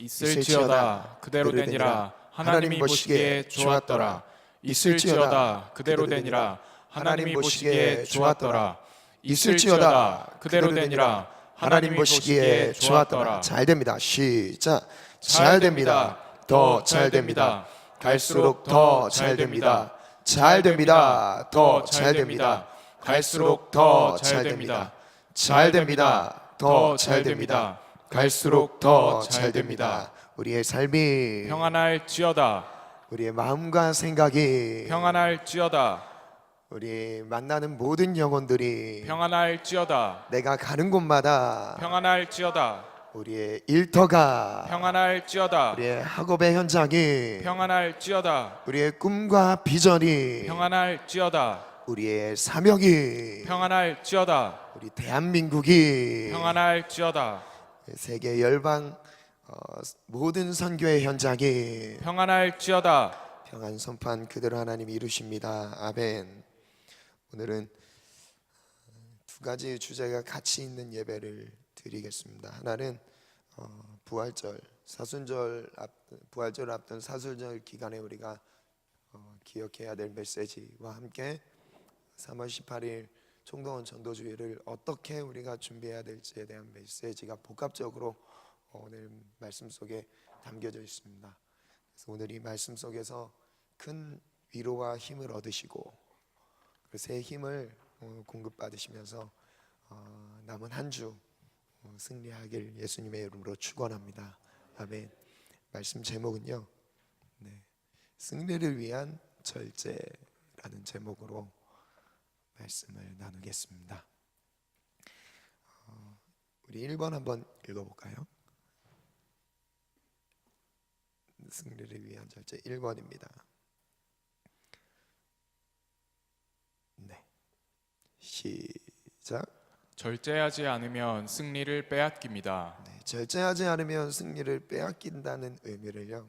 있을지어다 그대로 되니라. 하나님이 보시기에 좋았더라. 있을지어다 그대로 되니라. 하나님이 보시기에 좋았더라. 있을지어다 그대로 되니라. 하나님이 보시기에 좋았더라. 잘 됩니다. 시작. 잘 됩니다. 더 잘 됩니다. 갈수록 더 잘 됩니다. 잘 됩니다. 더 잘 됩니다. 갈수록 더 잘 됩니다. 잘 됩니다. 더 잘 됩니다. 갈수록 더 잘 됩니다. 우리의 삶이 평안할지어다. 우리의 마음과 생각이 평안할지어다. 우리 만나는 모든 영혼들이 평안할지어다. 내가 가는 곳마다 평안할지어다. 우리의 일터가 평안할지어다. 우리의 학업의 현장이 평안할지어다. 우리의 꿈과 비전이 평안할지어다. 우리의 사명이 평안할지어다. 우리 대한민국이 평안할지어다. 세계 열방 모든 선교의 현장이 평안할지어다. 평안 선포한 그대로 하나님이 이루십니다. 아멘. 오늘은 두 가지 주제가 같이 있는 예배를 드리겠습니다. 하나는 부활절, 부활절을 앞둔 사순절 기간에 우리가 기억해야 될 메시지와 함께 3월 18일 총동원 전도주의를 어떻게 우리가 준비해야 될지에 대한 메시지가 복합적으로 오늘 말씀 속에 담겨져 있습니다. 그래서 오늘 이 말씀 속에서 큰 위로와 힘을 얻으시고 새 힘을 공급받으시면서 남은 한 주 승리하길 예수님의 이름으로 축원합니다. 아멘. 말씀 제목은요, 승리를 위한 절제라는 제목으로 말씀을 나누겠습니다. 우리 1번 한번 읽어볼까요? 승리를 위한 절제 1번입니다. 시작. 절제하지 않으면 승리를 빼앗깁니다. 절제하지 않으면 승리를 빼앗긴다는 의미를요,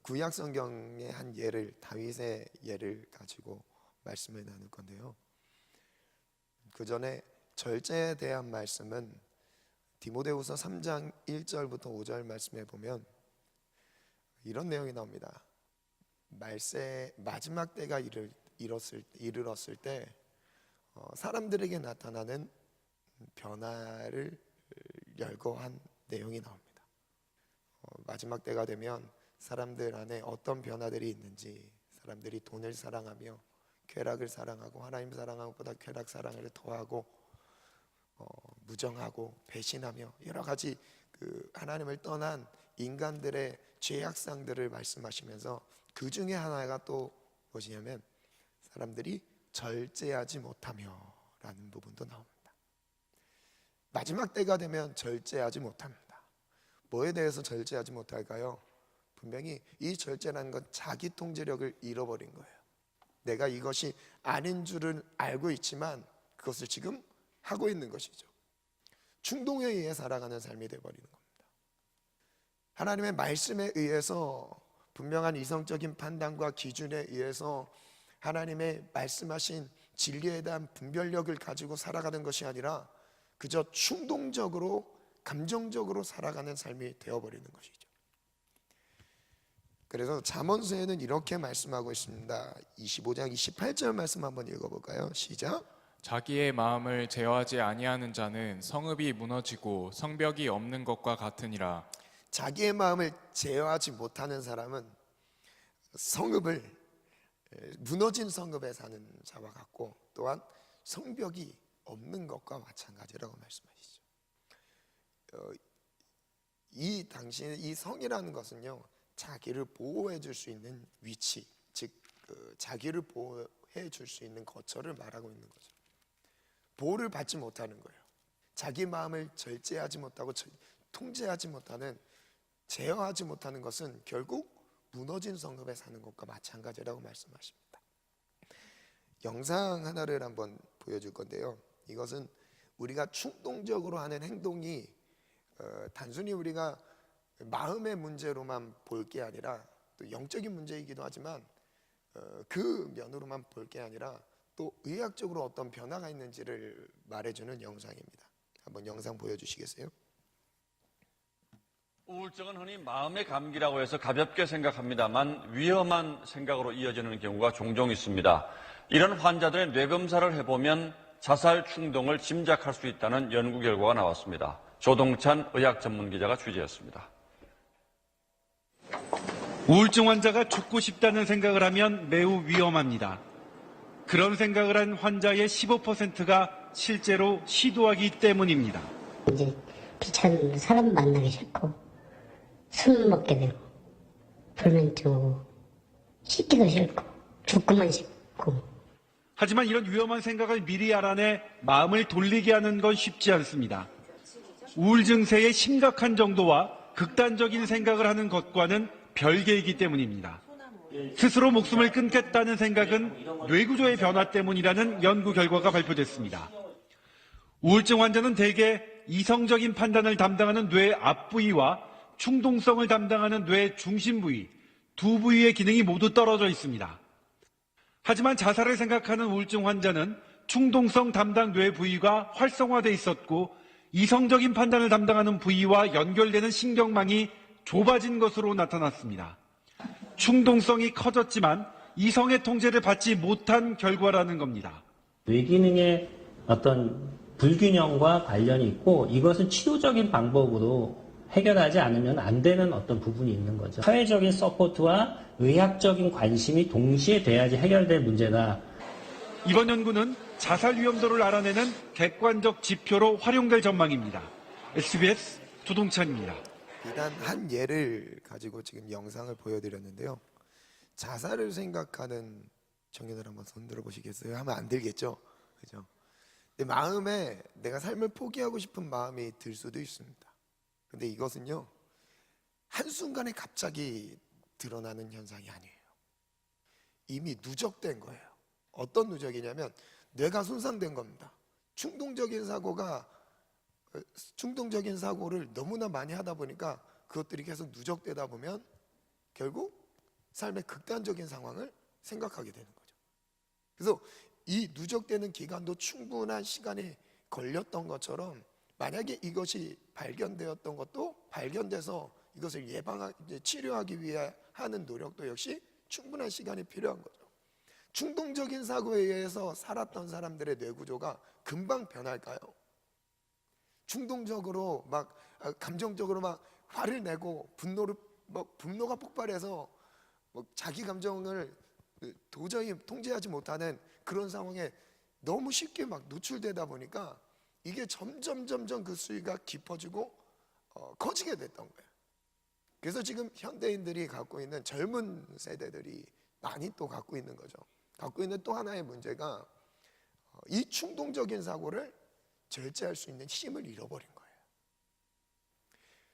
구약 성경의 한 예를, 다윗의 예를 가지고 말씀을 나눌 건데요. 그 전에 절제에 대한 말씀은 디모데후서 3장 1절부터 5절 말씀에 보면 이런 내용이 나옵니다. 말세 마지막 때가 이르렀을 때 사람들에게 나타나는 변화를 열거한 내용이 나옵니다. 마지막 때가 되면 사람들 안에 어떤 변화들이 있는지, 사람들이 돈을 사랑하며 쾌락을 사랑하고 하나님 사랑하는 것보다 쾌락 사랑을 더하고 무정하고 배신하며 여러 가지 하나님을 떠난 인간들의 죄악상들을 말씀하시면서 그 중에 하나가 또 무엇이냐면 사람들이 절제하지 못하며 라는 부분도 나옵니다. 마지막 때가 되면 절제하지 못합니다. 뭐에 대해서 절제하지 못할까요? 분명히 이 절제라는 건 자기 통제력을 잃어버린 거예요. 내가 이것이 아닌 줄은 알고 있지만 그것을 지금 하고 있는 것이죠. 충동에 의해 살아가는 삶이 되어버리는 겁니다. 하나님의 말씀에 의해서 분명한 이성적인 판단과 기준에 의해서 하나님의 말씀하신 진리에 대한 분별력을 가지고 살아가는 것이 아니라 그저 충동적으로 감정적으로 살아가는 삶이 되어버리는 것이죠. 그래서 잠언서에는 이렇게 말씀하고 있습니다. 25장 28절 말씀 한번 읽어볼까요? 시작. 자기의 마음을 제어하지 아니하는 자는 성읍이 무너지고 성벽이 없는 것과 같으니라. 자기의 마음을 제어하지 못하는 사람은 무너진 성읍에 사는 자와 같고 또한 성벽이 없는 것과 마찬가지라고 말씀하시죠. 이 당시에 이 성이라는 것은요, 자기를 보호해 줄 수 있는 위치, 즉 자기를 보호해 줄 수 있는 거처를 말하고 있는 거죠. 보호를 받지 못하는 거예요. 자기 마음을 절제하지 못하고 통제하지 못하는, 제어하지 못하는 것은 결국 무너진 성읍에 사는 것과 마찬가지라고 말씀하십니다. 영상 하나를 한번 보여줄 건데요, 이것은 우리가 충동적으로 하는 행동이 단순히 우리가 마음의 문제로만 볼 게 아니라 또 영적인 문제이기도 하지만 그 면으로만 볼 게 아니라 또 의학적으로 어떤 변화가 있는지를 말해주는 영상입니다. 한번 영상 보여주시겠어요? 우울증은 흔히 마음의 감기라고 해서 가볍게 생각합니다만 위험한 생각으로 이어지는 경우가 종종 있습니다. 이런 환자들의 뇌검사를 해보면 자살 충동을 짐작할 수 있다는 연구 결과가 나왔습니다. 조동찬 의학 전문 기자가 취재했습니다. 우울증 환자가 죽고 싶다는 생각을 하면 매우 위험합니다. 그런 생각을 한 환자의 15%가 실제로 시도하기 때문입니다. 이제 귀찮은 사람 만나기 싫고 술 먹게 되고 불면증 오고 씻기도 싫고 죽고만 싶고. 하지만 이런 위험한 생각을 미리 알아내 마음을 돌리게 하는 건 쉽지 않습니다. 우울 증세의 심각한 정도와 극단적인 생각을 하는 것과는 별개이기 때문입니다. 스스로 목숨을 끊겠다는 생각은 뇌구조의 변화 때문이라는 연구 결과가 발표됐습니다. 우울증 환자는 대개 이성적인 판단을 담당하는 뇌 앞부위와 충동성을 담당하는 뇌 중심 부위, 두 부위의 기능이 모두 떨어져 있습니다. 하지만 자살을 생각하는 우울증 환자는 충동성 담당 뇌 부위가 활성화돼 있었고 이성적인 판단을 담당하는 부위와 연결되는 신경망이 좁아진 것으로 나타났습니다. 충동성이 커졌지만 이성의 통제를 받지 못한 결과라는 겁니다. 뇌기능의 어떤 불균형과 관련이 있고 이것은 치료적인 방법으로 해결하지 않으면 안 되는 어떤 부분이 있는 거죠. 사회적인 서포트와 의학적인 관심이 동시에 돼야지 해결될 문제다. 이번 연구는 자살 위험도를 알아내는 객관적 지표로 활용될 전망입니다. SBS 조동찬입니다. 비단 한 예를 가지고 지금 영상을 보여드렸는데요. 자살을 생각하는 청년들 한번 손들어 보시겠어요? 하면 안 들겠죠? 그죠? 내 마음에 내가 삶을 포기하고 싶은 마음이 들 수도 있습니다. 근데 이것은요, 한순간에 갑자기 드러나는 현상이 아니에요. 이미 누적된 거예요. 어떤 누적이냐면 뇌가 손상된 겁니다. 충동적인 사고를 너무나 많이 하다 보니까 그것들이 계속 누적되다 보면 결국 삶의 극단적인 상황을 생각하게 되는 거죠. 그래서 이 누적되는 기간도 충분한 시간이 걸렸던 것처럼 만약에 이것이 발견되었던 것도 발견돼서 이것을 치료하기 위해 하는 노력도 역시 충분한 시간이 필요한 거죠. 충동적인 사고에 의해서 살았던 사람들의 뇌구조가 금방 변할까요? 충동적으로 감정적으로 화를 내고 분노가 폭발해서 자기 감정을 도저히 통제하지 못하는 그런 상황에 너무 쉽게 노출되다 보니까 이게 점점 그 수위가 깊어지고 커지게 됐던 거예요. 그래서 지금 현대인들이 갖고 있는 젊은 세대들이 많이 또 갖고 있는 거죠. 갖고 있는 또 하나의 문제가 이 충동적인 사고를 절제할 수 있는 힘을 잃어버린 거예요.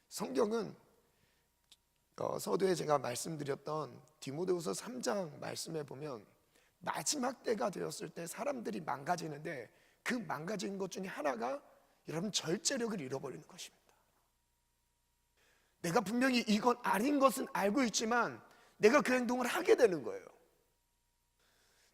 성경은 서두에 제가 말씀드렸던 디모데후서 3장 말씀에 보면 마지막 때가 되었을 때 사람들이 망가지는데 그 망가진 것 중에 하나가 여러분 절제력을 잃어버리는 것입니다. 내가 분명히 이건 아닌 것은 알고 있지만 내가 그 행동을 하게 되는 거예요.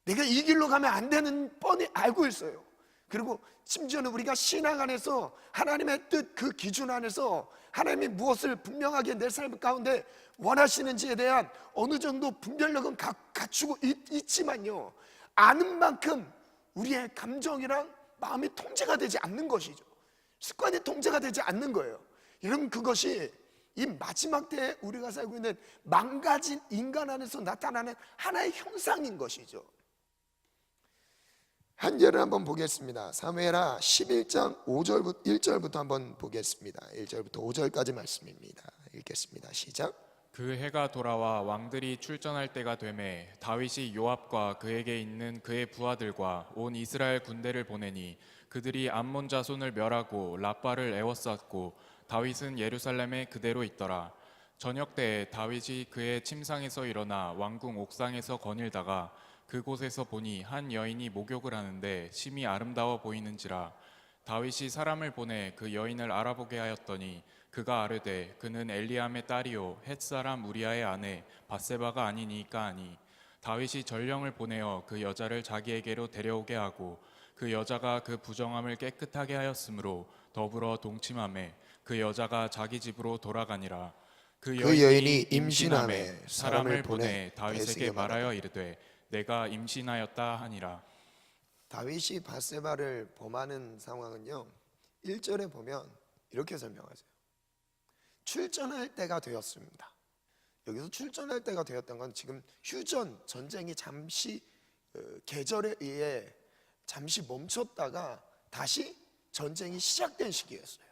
내가 이 길로 가면 안 되는 뻔히 알고 있어요. 그리고 심지어는 우리가 신앙 안에서 하나님의 뜻 그 기준 안에서 하나님이 무엇을 분명하게 내 삶 가운데 원하시는지에 대한 어느 정도 분별력은 갖추고 있지만요, 아는 만큼 우리의 감정이랑 마음이 통제가 되지 않는 것이죠. 습관이 통제가 되지 않는 거예요. 여러분, 그것이 이 마지막 때에 우리가 살고 있는 망가진 인간 안에서 나타나는 하나의 형상인 것이죠. 한 예를 한번 보겠습니다. 사무엘하 11장 1절부터 한번 보겠습니다. 1절부터 5절까지 말씀입니다. 읽겠습니다. 시작. 그 해가 돌아와 왕들이 출전할 때가 되매 다윗이 요압과 그에게 있는 그의 부하들과 온 이스라엘 군대를 보내니 그들이 암몬 자손을 멸하고 라빠를 에워쌌고 다윗은 예루살렘에 그대로 있더라. 저녁 때에 다윗이 그의 침상에서 일어나 왕궁 옥상에서 거닐다가 그곳에서 보니 한 여인이 목욕을 하는데 심히 아름다워 보이는지라. 다윗이 사람을 보내 그 여인을 알아보게 하였더니 그가 아뢰되 그는 엘리암의 딸이요 헷사람 우리아의 아내 밧세바가 아니니까 하니, 다윗이 전령을 보내어 그 여자를 자기에게로 데려오게 하고 그 여자가 그 부정함을 깨끗하게 하였으므로 더불어 동침하매 그 여자가 자기 집으로 돌아가니라. 그 여인이 임신함에 임신함에 사람을 보내 다윗에게 말하여 이르되 내가 임신하였다 하니라. 다윗이 밧세바를 범하는 상황은요, 1절에 보면 이렇게 설명하세요. 출전할 때가 되었습니다. 여기서 출전할 때가 되었던 건 지금 휴전, 전쟁이 잠시 계절에 의해 잠시 멈췄다가 다시 전쟁이 시작된 시기였어요.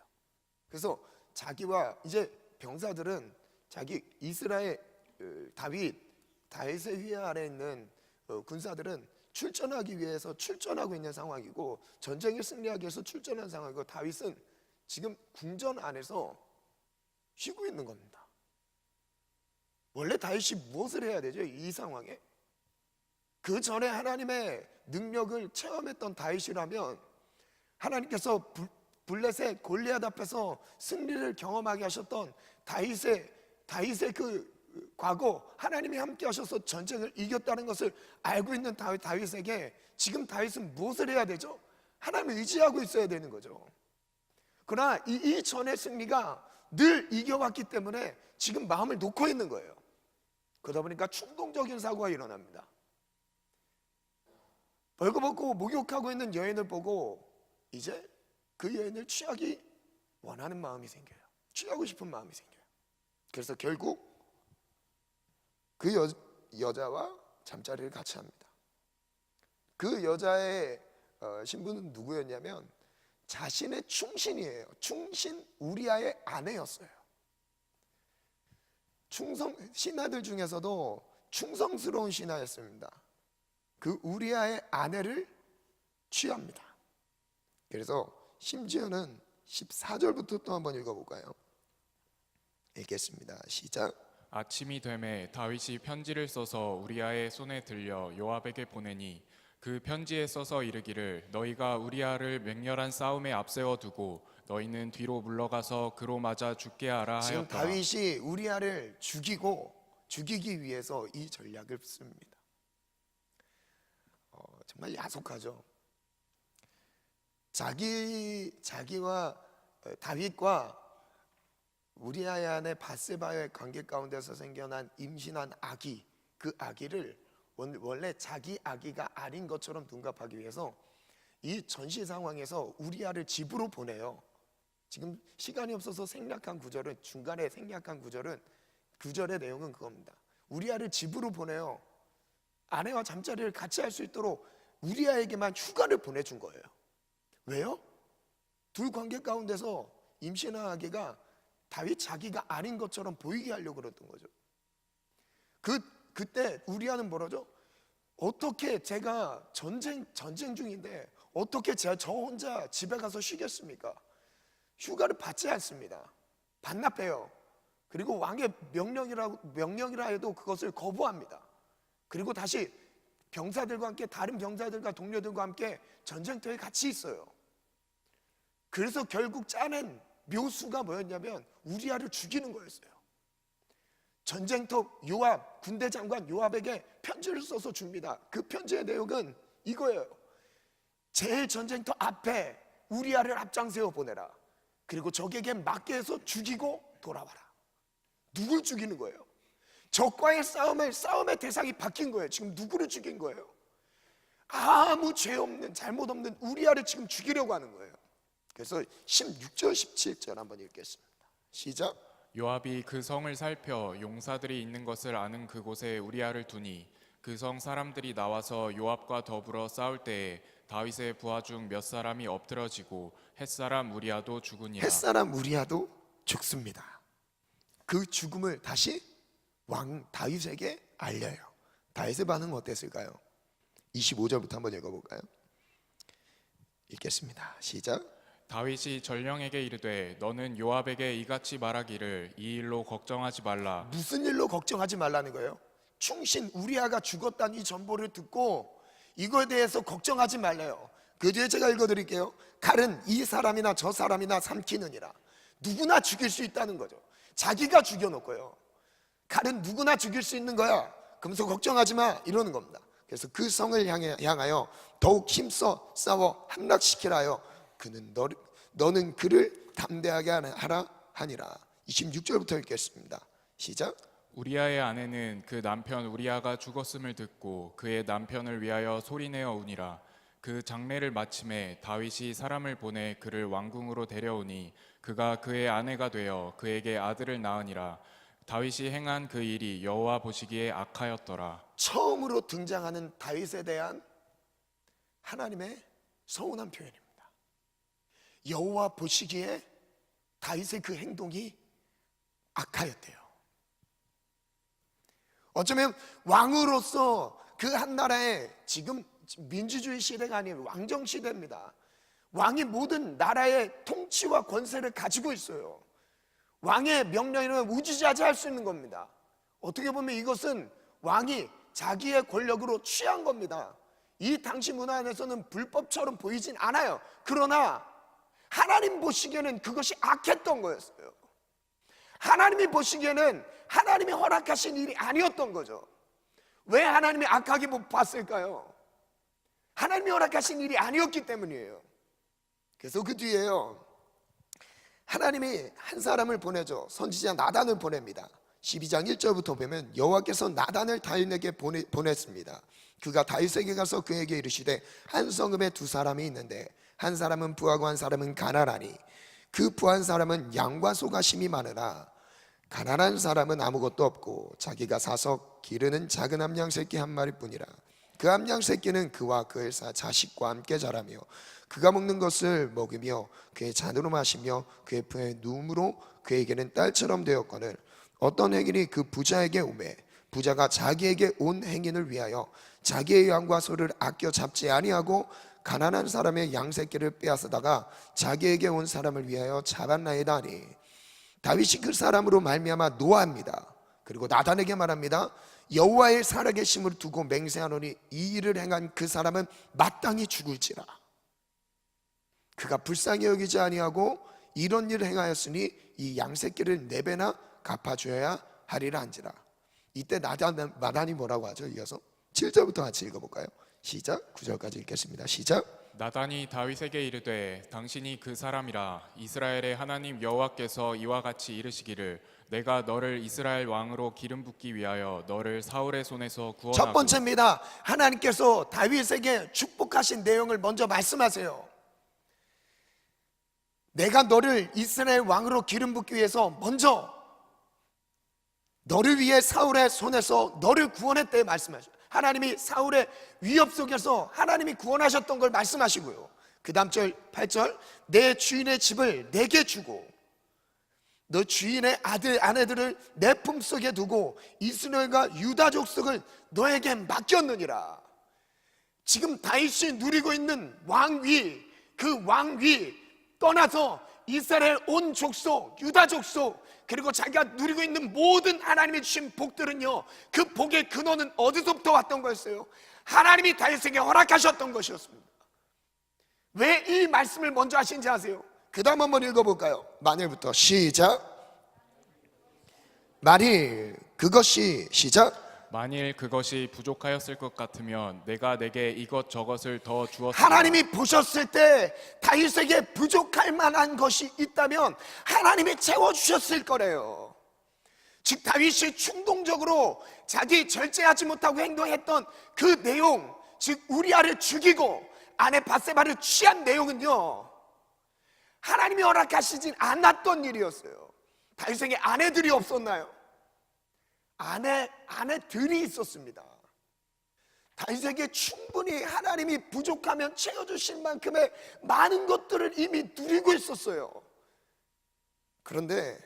그래서 자기와 이제 병사들은 자기 이스라엘 다윗의 휘하 아래 있는 군사들은 출전하기 위해서 출전하고 있는 상황이고, 전쟁을 승리하기 위해서 출전한 상황이고, 다윗은 지금 궁전 안에서 쉬고 있는 겁니다. 원래 다윗이 무엇을 해야 되죠? 이 상황에 그 전에 하나님의 능력을 체험했던 다윗이라면, 하나님께서 블레셋 골리앗 앞에서 승리를 경험하게 하셨던 다윗의 그 과거, 하나님이 함께 하셔서 전쟁을 이겼다는 것을 알고 있는 다윗에게 지금 다윗은 무엇을 해야 되죠? 하나님을 의지하고 있어야 되는 거죠. 그러나 이 전의 승리가 늘 이겨왔기 때문에 지금 마음을 놓고 있는 거예요. 그러다 보니까 충동적인 사고가 일어납니다. 벌거벗고 목욕하고 있는 여인을 보고 이제 그 여인을 취하기 원하는 마음이 생겨요. 취하고 싶은 마음이 생겨요. 그래서 결국 그 여자와 잠자리를 같이 합니다. 그 여자의 신부는 누구였냐면 자신의 충신이에요. 충신 우리아의 아내였어요. 신하들 중에서도 충성스러운 신하였습니다. 그 우리아의 아내를 취합니다. 그래서 심지어는 14절부터 또 한번 읽어볼까요? 읽겠습니다. 시작. 아침이 되매 다윗이 편지를 써서 우리아의 손에 들려 요압에게 보내니 그 편지에 써서 이르기를 너희가 우리아를 맹렬한 싸움에 앞세워 두고 너희는 뒤로 물러가서 그로 맞아 죽게 하라 지금 하였더라. 다윗이 우리아를 죽이기 위해서 이 전략을 씁니다. 정말 야속하죠. 자기와 다윗과 우리아의 아내 밧세바의 관계 가운데서 생겨난 임신한 아기, 그 아기를 원래 자기 아기가 아닌 것처럼 둔갑하기 위해서 이 전시 상황에서 우리아를 집으로 보내요. 지금 시간이 없어서 생략한 구절은, 중간에 생략한 구절의 내용은 그겁니다. 우리아를 집으로 보내요. 아내와 잠자리를 같이 할 수 있도록 우리아에게만 휴가를 보내준 거예요. 왜요? 둘 관계 가운데서 임신한 아기가 다윗 자기가 아닌 것처럼 보이게 하려고 그랬던 거죠. 그때 우리아는 뭐라죠? 어떻게 제가 전쟁 중인데 어떻게 저 혼자 집에 가서 쉬겠습니까? 휴가를 받지 않습니다. 반납해요. 그리고 왕의 명령이라 해도 그것을 거부합니다. 그리고 다시 병사들과 함께, 다른 병사들과 동료들과 함께 전쟁터에 같이 있어요. 그래서 결국 짜낸 묘수가 뭐였냐면 우리아를 죽이는 거였어요. 전쟁터 요압, 군대 장관 요압에게 편지를 써서 줍니다. 그 편지의 내용은 이거예요. 제일 전쟁터 앞에 우리아를 앞장세워 보내라. 그리고 적에게 맞게 해서 죽이고 돌아와라. 누굴 죽이는 거예요? 적과의 싸움의 대상이 바뀐 거예요. 지금 누구를 죽인 거예요? 아무 죄 없는, 잘못 없는 우리아를 지금 죽이려고 하는 거예요. 그래서 16절 17절 한번 읽겠습니다. 시작. 요압이 그 성을 살펴 용사들이 있는 것을 아는 그곳에 우리아를 두니 그 성 사람들이 나와서 요압과 더불어 싸울 때에 다윗의 부하 중 몇 사람이 엎드러지고 햇사람 우리아도 죽으니라. 햇사람 우리아도 죽습니다. 그 죽음을 다시 왕 다윗에게 알려요. 다윗의 반응은 어땠을까요? 25절부터 한번 읽어볼까요? 읽겠습니다. 시작. 다윗이 전령에게 이르되 너는 요압에게 이같이 말하기를 이 일로 걱정하지 말라. 무슨 일로 걱정하지 말라는 거예요? 충신 우리아가 죽었다는 이 전보를 듣고 이거에 대해서 걱정하지 말래요. 그 뒤에 제가 읽어드릴게요. 칼은 이 사람이나 저 사람이나 삼키느니라. 누구나 죽일 수 있다는 거죠. 자기가 죽여놓고요. 칼은 누구나 죽일 수 있는 거야. 그러면서 걱정하지 마 이러는 겁니다. 그래서 그 성을 향하여 더욱 힘써 싸워 함락시키라 하여 너는 그를 담대하게 하라 하니라. 26절부터 읽겠습니다. 시작. 우리아의 아내는 그 남편 우리아가 죽었음을 듣고 그의 남편을 위하여 소리내어 우니라. 그 장례를 마침에 다윗이 사람을 보내 그를 왕궁으로 데려오니 그가 그의 아내가 되어 그에게 아들을 낳으니라. 다윗이 행한 그 일이 여호와 보시기에 악하였더라. 처음으로 등장하는 다윗에 대한 하나님의 서운한 표현입니다. 여호와 보시기에 다윗의 그 행동이 악하였대요. 어쩌면 왕으로서 그 한 나라에, 지금 민주주의 시대가 아니에요, 왕정 시대입니다. 왕이 모든 나라의 통치와 권세를 가지고 있어요. 왕의 명령에는 우주자재할 수 있는 겁니다. 어떻게 보면 이것은 왕이 자기의 권력으로 취한 겁니다. 이 당시 문화 안에서는 불법처럼 보이진 않아요. 그러나 하나님 보시기에는 그것이 악했던 거였어요. 하나님이 보시기에는 하나님이 허락하신 일이 아니었던 거죠. 왜 하나님이 악하게 못 봤을까요? 하나님이 허락하신 일이 아니었기 때문이에요. 그래서 그 뒤에요, 하나님이 한 사람을 보내죠. 선지자 나단을 보냅니다. 12장 1절부터 보면 여호와께서 나단을 다윗에게 보냈습니다. 그가 다윗에게 가서 그에게 이르시되 한 성읍에 두 사람이 있는데 한 사람은 부하고 한 사람은 가난하니 그 부한 사람은 양과 소가 심이 많으나 가난한 사람은 아무것도 없고 자기가 사서 기르는 작은 암양 새끼 한 마리뿐이라. 그 암양 새끼는 그와 그의 자식과 함께 자라며 그가 먹는 것을 먹으며 그의 잔으로 마시며 그의 품에 누움으로 그에게는 딸처럼 되었거늘 어떤 행인이 그 부자에게 오매 부자가 자기에게 온 행인을 위하여 자기의 양과 소를 아껴 잡지 아니하고 가난한 사람의 양 새끼를 빼앗아다가 자기에게 온 사람을 위하여 잡았나이다 하니 다윗이 그 사람으로 말미암아 노하합니다. 그리고 나단에게 말합니다. 여호와의 살아계심을 두고 맹세하노니 이 일을 행한 그 사람은 마땅히 죽을지라. 그가 불쌍히 여기지 아니하고 이런 일을 행하였으니 이 양새끼를 4배나 갚아줘야 하리라 한지라. 이때 나단이 뭐라고 하죠? 이어서 7절부터 같이 읽어볼까요? 시작. 9절까지 읽겠습니다. 시작. 나단이 다윗에게 이르되 당신이 그 사람이라. 이스라엘의 하나님 여호와께서 이와 같이 이르시기를 내가 너를 이스라엘 왕으로 기름 붓기 위하여 너를 사울의 손에서 구원하고. 첫 번째입니다. 하나님께서 다윗에게 축복하신 내용을 먼저 말씀하세요. 내가 너를 이스라엘 왕으로 기름 붓기 위해서 먼저 너를 위해 사울의 손에서 너를 구원했대 말씀하셔요. 하나님이 사울의 위협 속에서 하나님이 구원하셨던 걸 말씀하시고요. 그 다음 절 8절 내 주인의 집을 내게 주고 너 주인의 아들 아내들을 내 품속에 두고 이스라엘과 유다 족속을 너에게 맡겼느니라. 지금 다윗이 누리고 있는 왕위, 그 왕위 떠나서 이스라엘 온 족속, 유다 족속, 그리고 자기가 누리고 있는 모든 하나님이 주신 복들은요, 그 복의 근원은 어디서부터 왔던 거였어요? 하나님이 다윗에게 허락하셨던 것이었습니다. 왜 이 말씀을 먼저 하신지 아세요? 그 다음 한번 읽어볼까요? 만일부터 시작. 만일 그것이 시작. 만일 그것이 부족하였을 것 같으면 내가 내게 이것저것을 더 주었으리라. 하나님이 보셨을 때 다윗에게 부족할 만한 것이 있다면 하나님이 채워주셨을 거래요. 즉 다윗이 충동적으로 자기 절제하지 못하고 행동했던 그 내용, 즉 우리아를 죽이고 아내 바세바를 취한 내용은요, 하나님이 허락하시진 않았던 일이었어요. 다윗에게 아내들이 없었나요? 아내들이 있었습니다. 다윗에게 충분히 하나님이 부족하면 채워주실 만큼의 많은 것들을 이미 누리고 있었어요. 그런데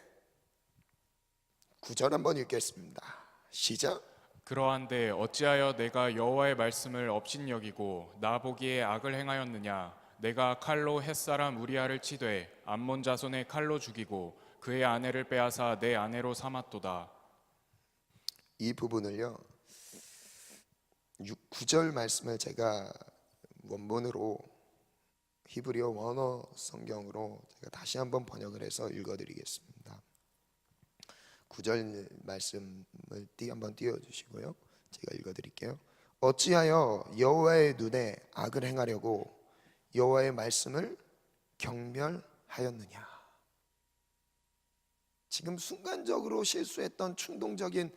9절 한번 읽겠습니다. 시작. 그러한데 어찌하여 내가 여호와의 말씀을 업신여기고 나 보기에 악을 행하였느냐. 내가 칼로 햇사람 우리아를 치되 암몬 자손의 칼로 죽이고 그의 아내를 빼앗아 내 아내로 삼았도다. 이 부분을요, 9절 말씀을 제가 원문으로 히브리어 원어 성경으로 제가 다시 한번 번역을 해서 읽어드리겠습니다. 9절 말씀을 한번 띄워주시고요, 제가 읽어드릴게요. 어찌하여 여호와의 눈에 악을 행하려고 여호와의 말씀을 경멸하였느냐. 지금 순간적으로 실수했던 충동적인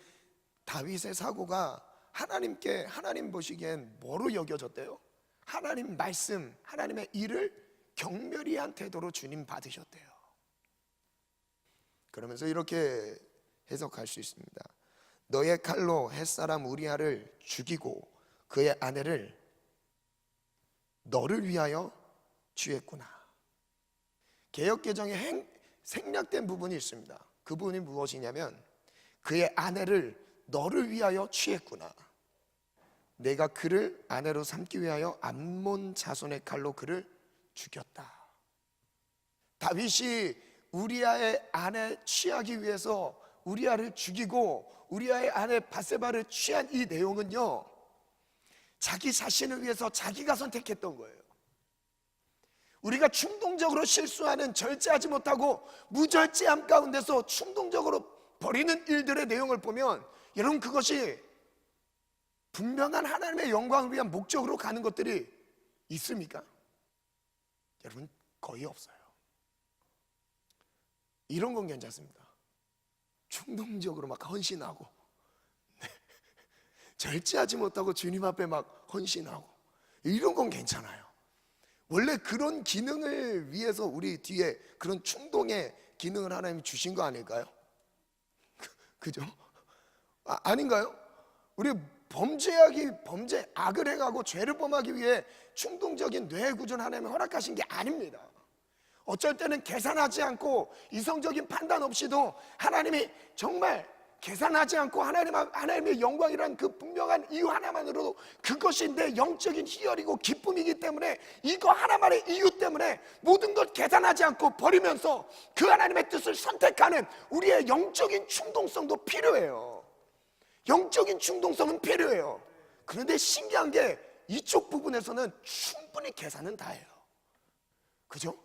다윗의 사고가 하나님 보시기엔 뭐로 여겨졌대요? 하나님 말씀, 하나님의 일을 경멸히 한 태도로 주님 받으셨대요. 그러면서 이렇게 해석할 수 있습니다. 너의 칼로 햇사람 우리아를 죽이고 그의 아내를 너를 위하여 취했구나. 개역개정에 생략된 부분이 있습니다. 그 부분이 무엇이냐면 그의 아내를 너를 위하여 취했구나. 내가 그를 아내로 삼기 위하여 암몬 자손의 칼로 그를 죽였다. 다윗이 우리아의 아내 취하기 위해서 우리아를 죽이고 우리아의 아내 밧세바를 취한 이 내용은요, 자기 자신을 위해서 자기가 선택했던 거예요. 우리가 충동적으로 실수하는, 절제하지 못하고 무절제함 가운데서 충동적으로 벌이는 일들의 내용을 보면 여러분, 그것이 분명한 하나님의 영광을 위한 목적으로 가는 것들이 있습니까? 여러분, 거의 없어요. 이런 건 괜찮습니다. 충동적으로 막 헌신하고, 절제하지 못하고 주님 앞에 막 헌신하고, 이런 건 괜찮아요. 원래 그런 기능을 위해서 우리 뒤에 그런 충동의 기능을 하나님이 주신 거 아닐까요? 그죠? 아닌가요? 우리 악을 행하고 죄를 범하기 위해 충동적인 뇌 구조를 하나님이 허락하신 게 아닙니다. 어쩔 때는 계산하지 않고 이성적인 판단 없이도 하나님이 정말 계산하지 않고 하나님의 영광이란 그 분명한 이유 하나만으로도 그것이 내 영적인 희열이고 기쁨이기 때문에 이거 하나만의 이유 때문에 모든 것 계산하지 않고 버리면서 그 하나님의 뜻을 선택하는 우리의 영적인 충동성도 필요해요. 영적인 충동성은 필요해요. 그런데 신기한 게 이쪽 부분에서는 충분히 계산은 다 해요. 그죠?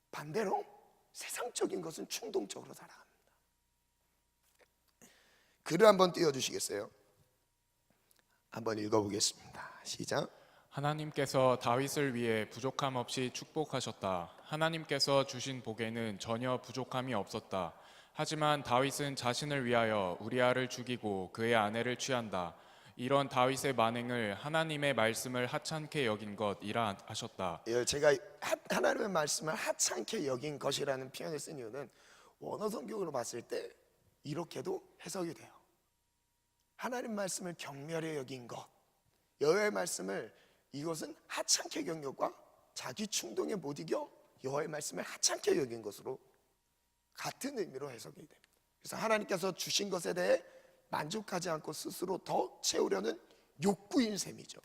반대로 세상적인 것은 충동적으로 살아갑니다. 글을 한번 띄워주시겠어요? 한번 읽어보겠습니다. 시작. 하나님께서 다윗을 위해 부족함 없이 축복하셨다. 하나님께서 주신 복에는 전혀 부족함이 없었다. 하지만 다윗은 자신을 위하여 우리아를 죽이고 그의 아내를 취한다. 이런 다윗의 만행을 하나님의 말씀을 하찮게 여긴 것이라 하셨다. 제가 하나님의 말씀을 하찮게 여긴 것이라는 표현을 쓴 이유는 원어 성경으로 봤을 때 이렇게도 해석이 돼요. 하나님 말씀을 경멸히 여긴 것, 여호와의 말씀을, 이것은 하찮게 여긴 것과 자기 충동에 못 이겨 여호와의 말씀을 하찮게 여긴 것으로 같은 의미로 해석이 됩니다. 그래서 하나님께서 주신 것에 대해 만족하지 않고 스스로 더 채우려는 욕구인 셈이죠.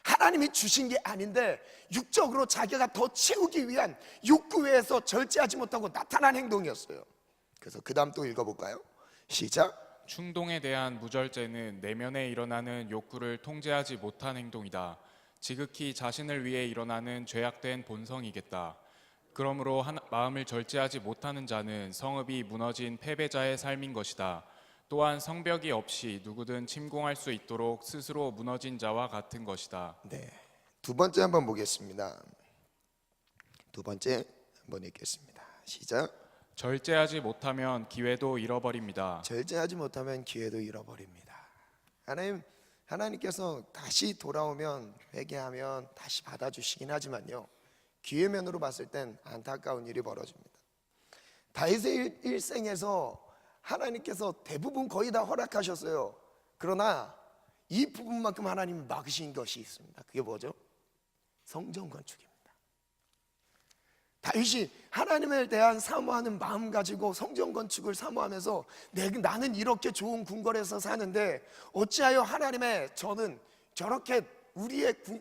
하나님이 주신 게 아닌데 육적으로 자기가 더 채우기 위한 욕구 외에서 절제하지 못하고 나타난 행동이었어요. 그래서 그 다음 또 읽어볼까요? 시작. 충동에 대한 무절제는 내면에 일어나는 욕구를 통제하지 못한 행동이다. 지극히 자신을 위해 일어나는 죄악된 본성이겠다. 그러므로 마음을 절제하지 못하는 자는 성읍이 무너진 패배자의 삶인 것이다. 또한 성벽이 없이 누구든 침공할 수 있도록 스스로 무너진 자와 같은 것이다. 네, 두 번째 한번 보겠습니다. 두 번째 한번 읽겠습니다. 시작. 절제하지 못하면 기회도 잃어버립니다. 절제하지 못하면 기회도 잃어버립니다. 하나님께서 다시 돌아오면, 회개하면 다시 받아주시긴 하지만요, 기회면으로 봤을 땐 안타까운 일이 벌어집니다. 다윗의 일생에서 하나님께서 대부분 거의 다 허락하셨어요. 그러나 이 부분만큼 하나님이 막으신 것이 있습니다. 그게 뭐죠? 성전 건축입니다. 다윗이 하나님에 대한 사모하는 마음 가지고 성전 건축을 사모하면서 나는 이렇게 좋은 궁궐에서 사는데 어찌하여 하나님의, 저는 저렇게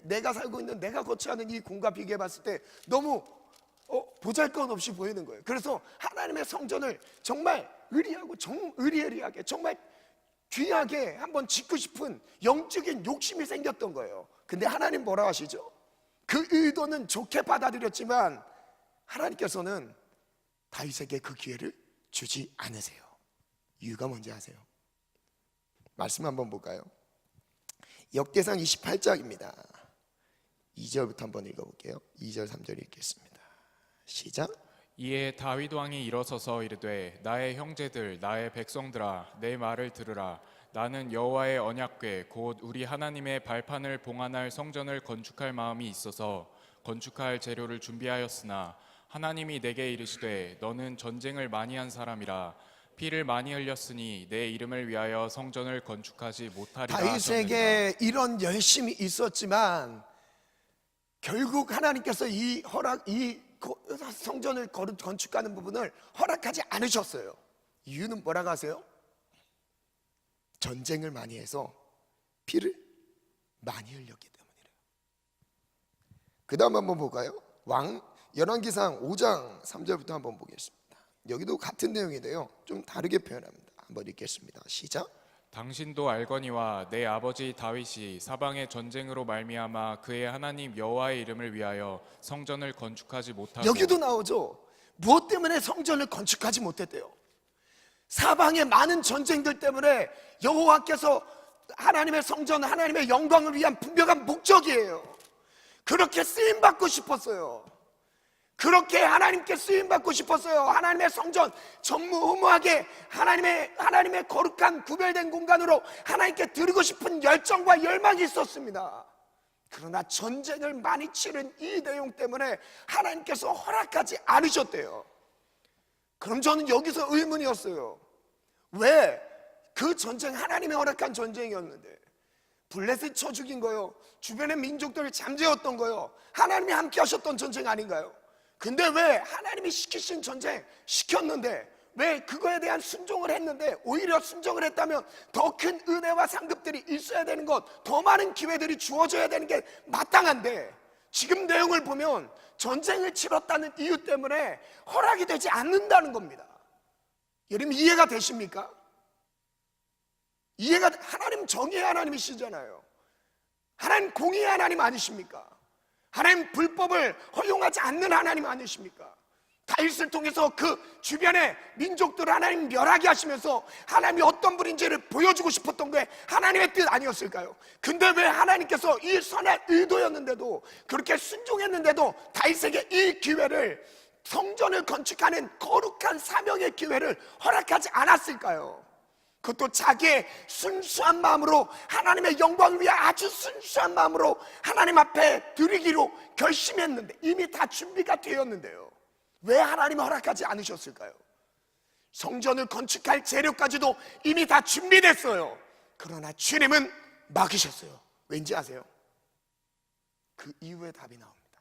내가 살고 있는, 내가 거처하는 이 궁과 비교해 봤을 때 너무 보잘것없이 보이는 거예요. 그래서 하나님의 성전을 정말 의리하고 의리하게 정말 귀하게 한번 짓고 싶은 영적인 욕심이 생겼던 거예요. 근데 하나님 뭐라 하시죠? 그 의도는 좋게 받아들였지만 하나님께서는 다윗에게 그 기회를 주지 않으세요. 이유가 뭔지 아세요? 말씀 한번 볼까요? 역대상 28장입니다. 2절부터 한번 읽어볼게요. 2절 3절 읽겠습니다. 시작. 이에 다윗 왕이 일어서서 이르되 나의 형제들 나의 백성들아 내 말을 들으라. 나는 여호와의 언약궤 곧 우리 하나님의 발판을 봉안할 성전을 건축할 마음이 있어서 건축할 재료를 준비하였으나 하나님이 내게 이르시되 너는 전쟁을 많이 한 사람이라 피를 많이 흘렸으니 내 이름을 위하여 성전을 건축하지 못하리라 하셨느니라. 다윗에게 이런 열심이 있었지만 결국 하나님께서 이 성전을 건축하는 부분을 허락하지 않으셨어요. 이유는 뭐라고 하세요? 전쟁을 많이 해서 피를 많이 흘렸기 때문이래요. 그 다음 한번 볼까요? 열왕기상 5장 3절부터 한번 보겠습니다. 여기도 같은 내용인데요, 좀 다르게 표현합니다. 한번 읽겠습니다. 시작. 당신도 알거니와 내 아버지 다윗이 사방의 전쟁으로 말미암아 그의 하나님 여호와의 이름을 위하여 성전을 건축하지 못하고. 여기도 나오죠. 무엇 때문에 성전을 건축하지 못했대요? 사방의 많은 전쟁들 때문에 여호와께서 하나님의 성전, 하나님의 영광을 위한 분명한 목적이에요. 그렇게 쓰임받고 싶었어요. 그렇게 하나님께 쓰임받고 싶었어요. 하나님의 성전 전무후무하게 하나님의 거룩한 구별된 공간으로 하나님께 드리고 싶은 열정과 열망이 있었습니다. 그러나 전쟁을 많이 치른 이 내용 때문에 하나님께서 허락하지 않으셨대요. 그럼 저는 여기서 의문이었어요. 왜? 그 전쟁 하나님이 허락한 전쟁이었는데 블레셋 쳐 죽인 거요, 주변의 민족들을 잠재웠던 거요, 하나님이 함께 하셨던 전쟁 아닌가요? 근데 왜 하나님이 시키신 전쟁 시켰는데 왜 그거에 대한 순종을 했는데, 오히려 순종을 했다면 더 큰 은혜와 상급들이 있어야 되는 것, 더 많은 기회들이 주어져야 되는 게 마땅한데 지금 내용을 보면 전쟁을 치렀다는 이유 때문에 허락이 되지 않는다는 겁니다. 여러분 이해가 되십니까? 하나님 정의의 하나님이시잖아요. 하나님 공의의 하나님 아니십니까? 하나님 불법을 허용하지 않는 하나님 아니십니까? 다윗을 통해서 그 주변의 민족들을 하나님 멸하게 하시면서 하나님이 어떤 분인지를 보여주고 싶었던 게 하나님의 뜻 아니었을까요? 근데 왜 하나님께서 이 선한 의도였는데도, 그렇게 순종했는데도 다윗에게 이 기회를, 성전을 건축하는 거룩한 사명의 기회를 허락하지 않았을까요? 그것도 자기의 순수한 마음으로, 하나님의 영광을 위해 아주 순수한 마음으로 하나님 앞에 드리기로 결심했는데, 이미 다 준비가 되었는데요, 왜 하나님이 허락하지 않으셨을까요? 성전을 건축할 재료까지도 이미 다 준비됐어요. 그러나 주님은 막으셨어요. 왠지 아세요? 그 이후에 답이 나옵니다.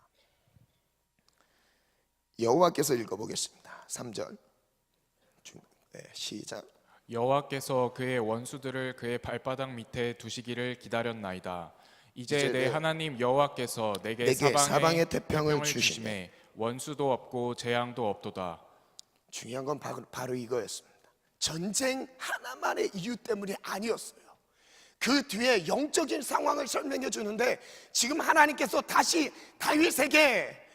여호와께서 읽어보겠습니다. 3절 시작. 여호와께서 그의 원수들을 그의 발바닥 밑에 두시기를 기다렸나이다. 이제 내 하나님 여호와께서 내게 사방의 태평을 주심에 원수도 없고 재앙도 없도다. 중요한 건 바로 이거였습니다. 전쟁 하나만의 이유 때문이 아니었어요. 그 뒤에 영적인 상황을 설명해 주는데, 지금 하나님께서 다시 다윗에게,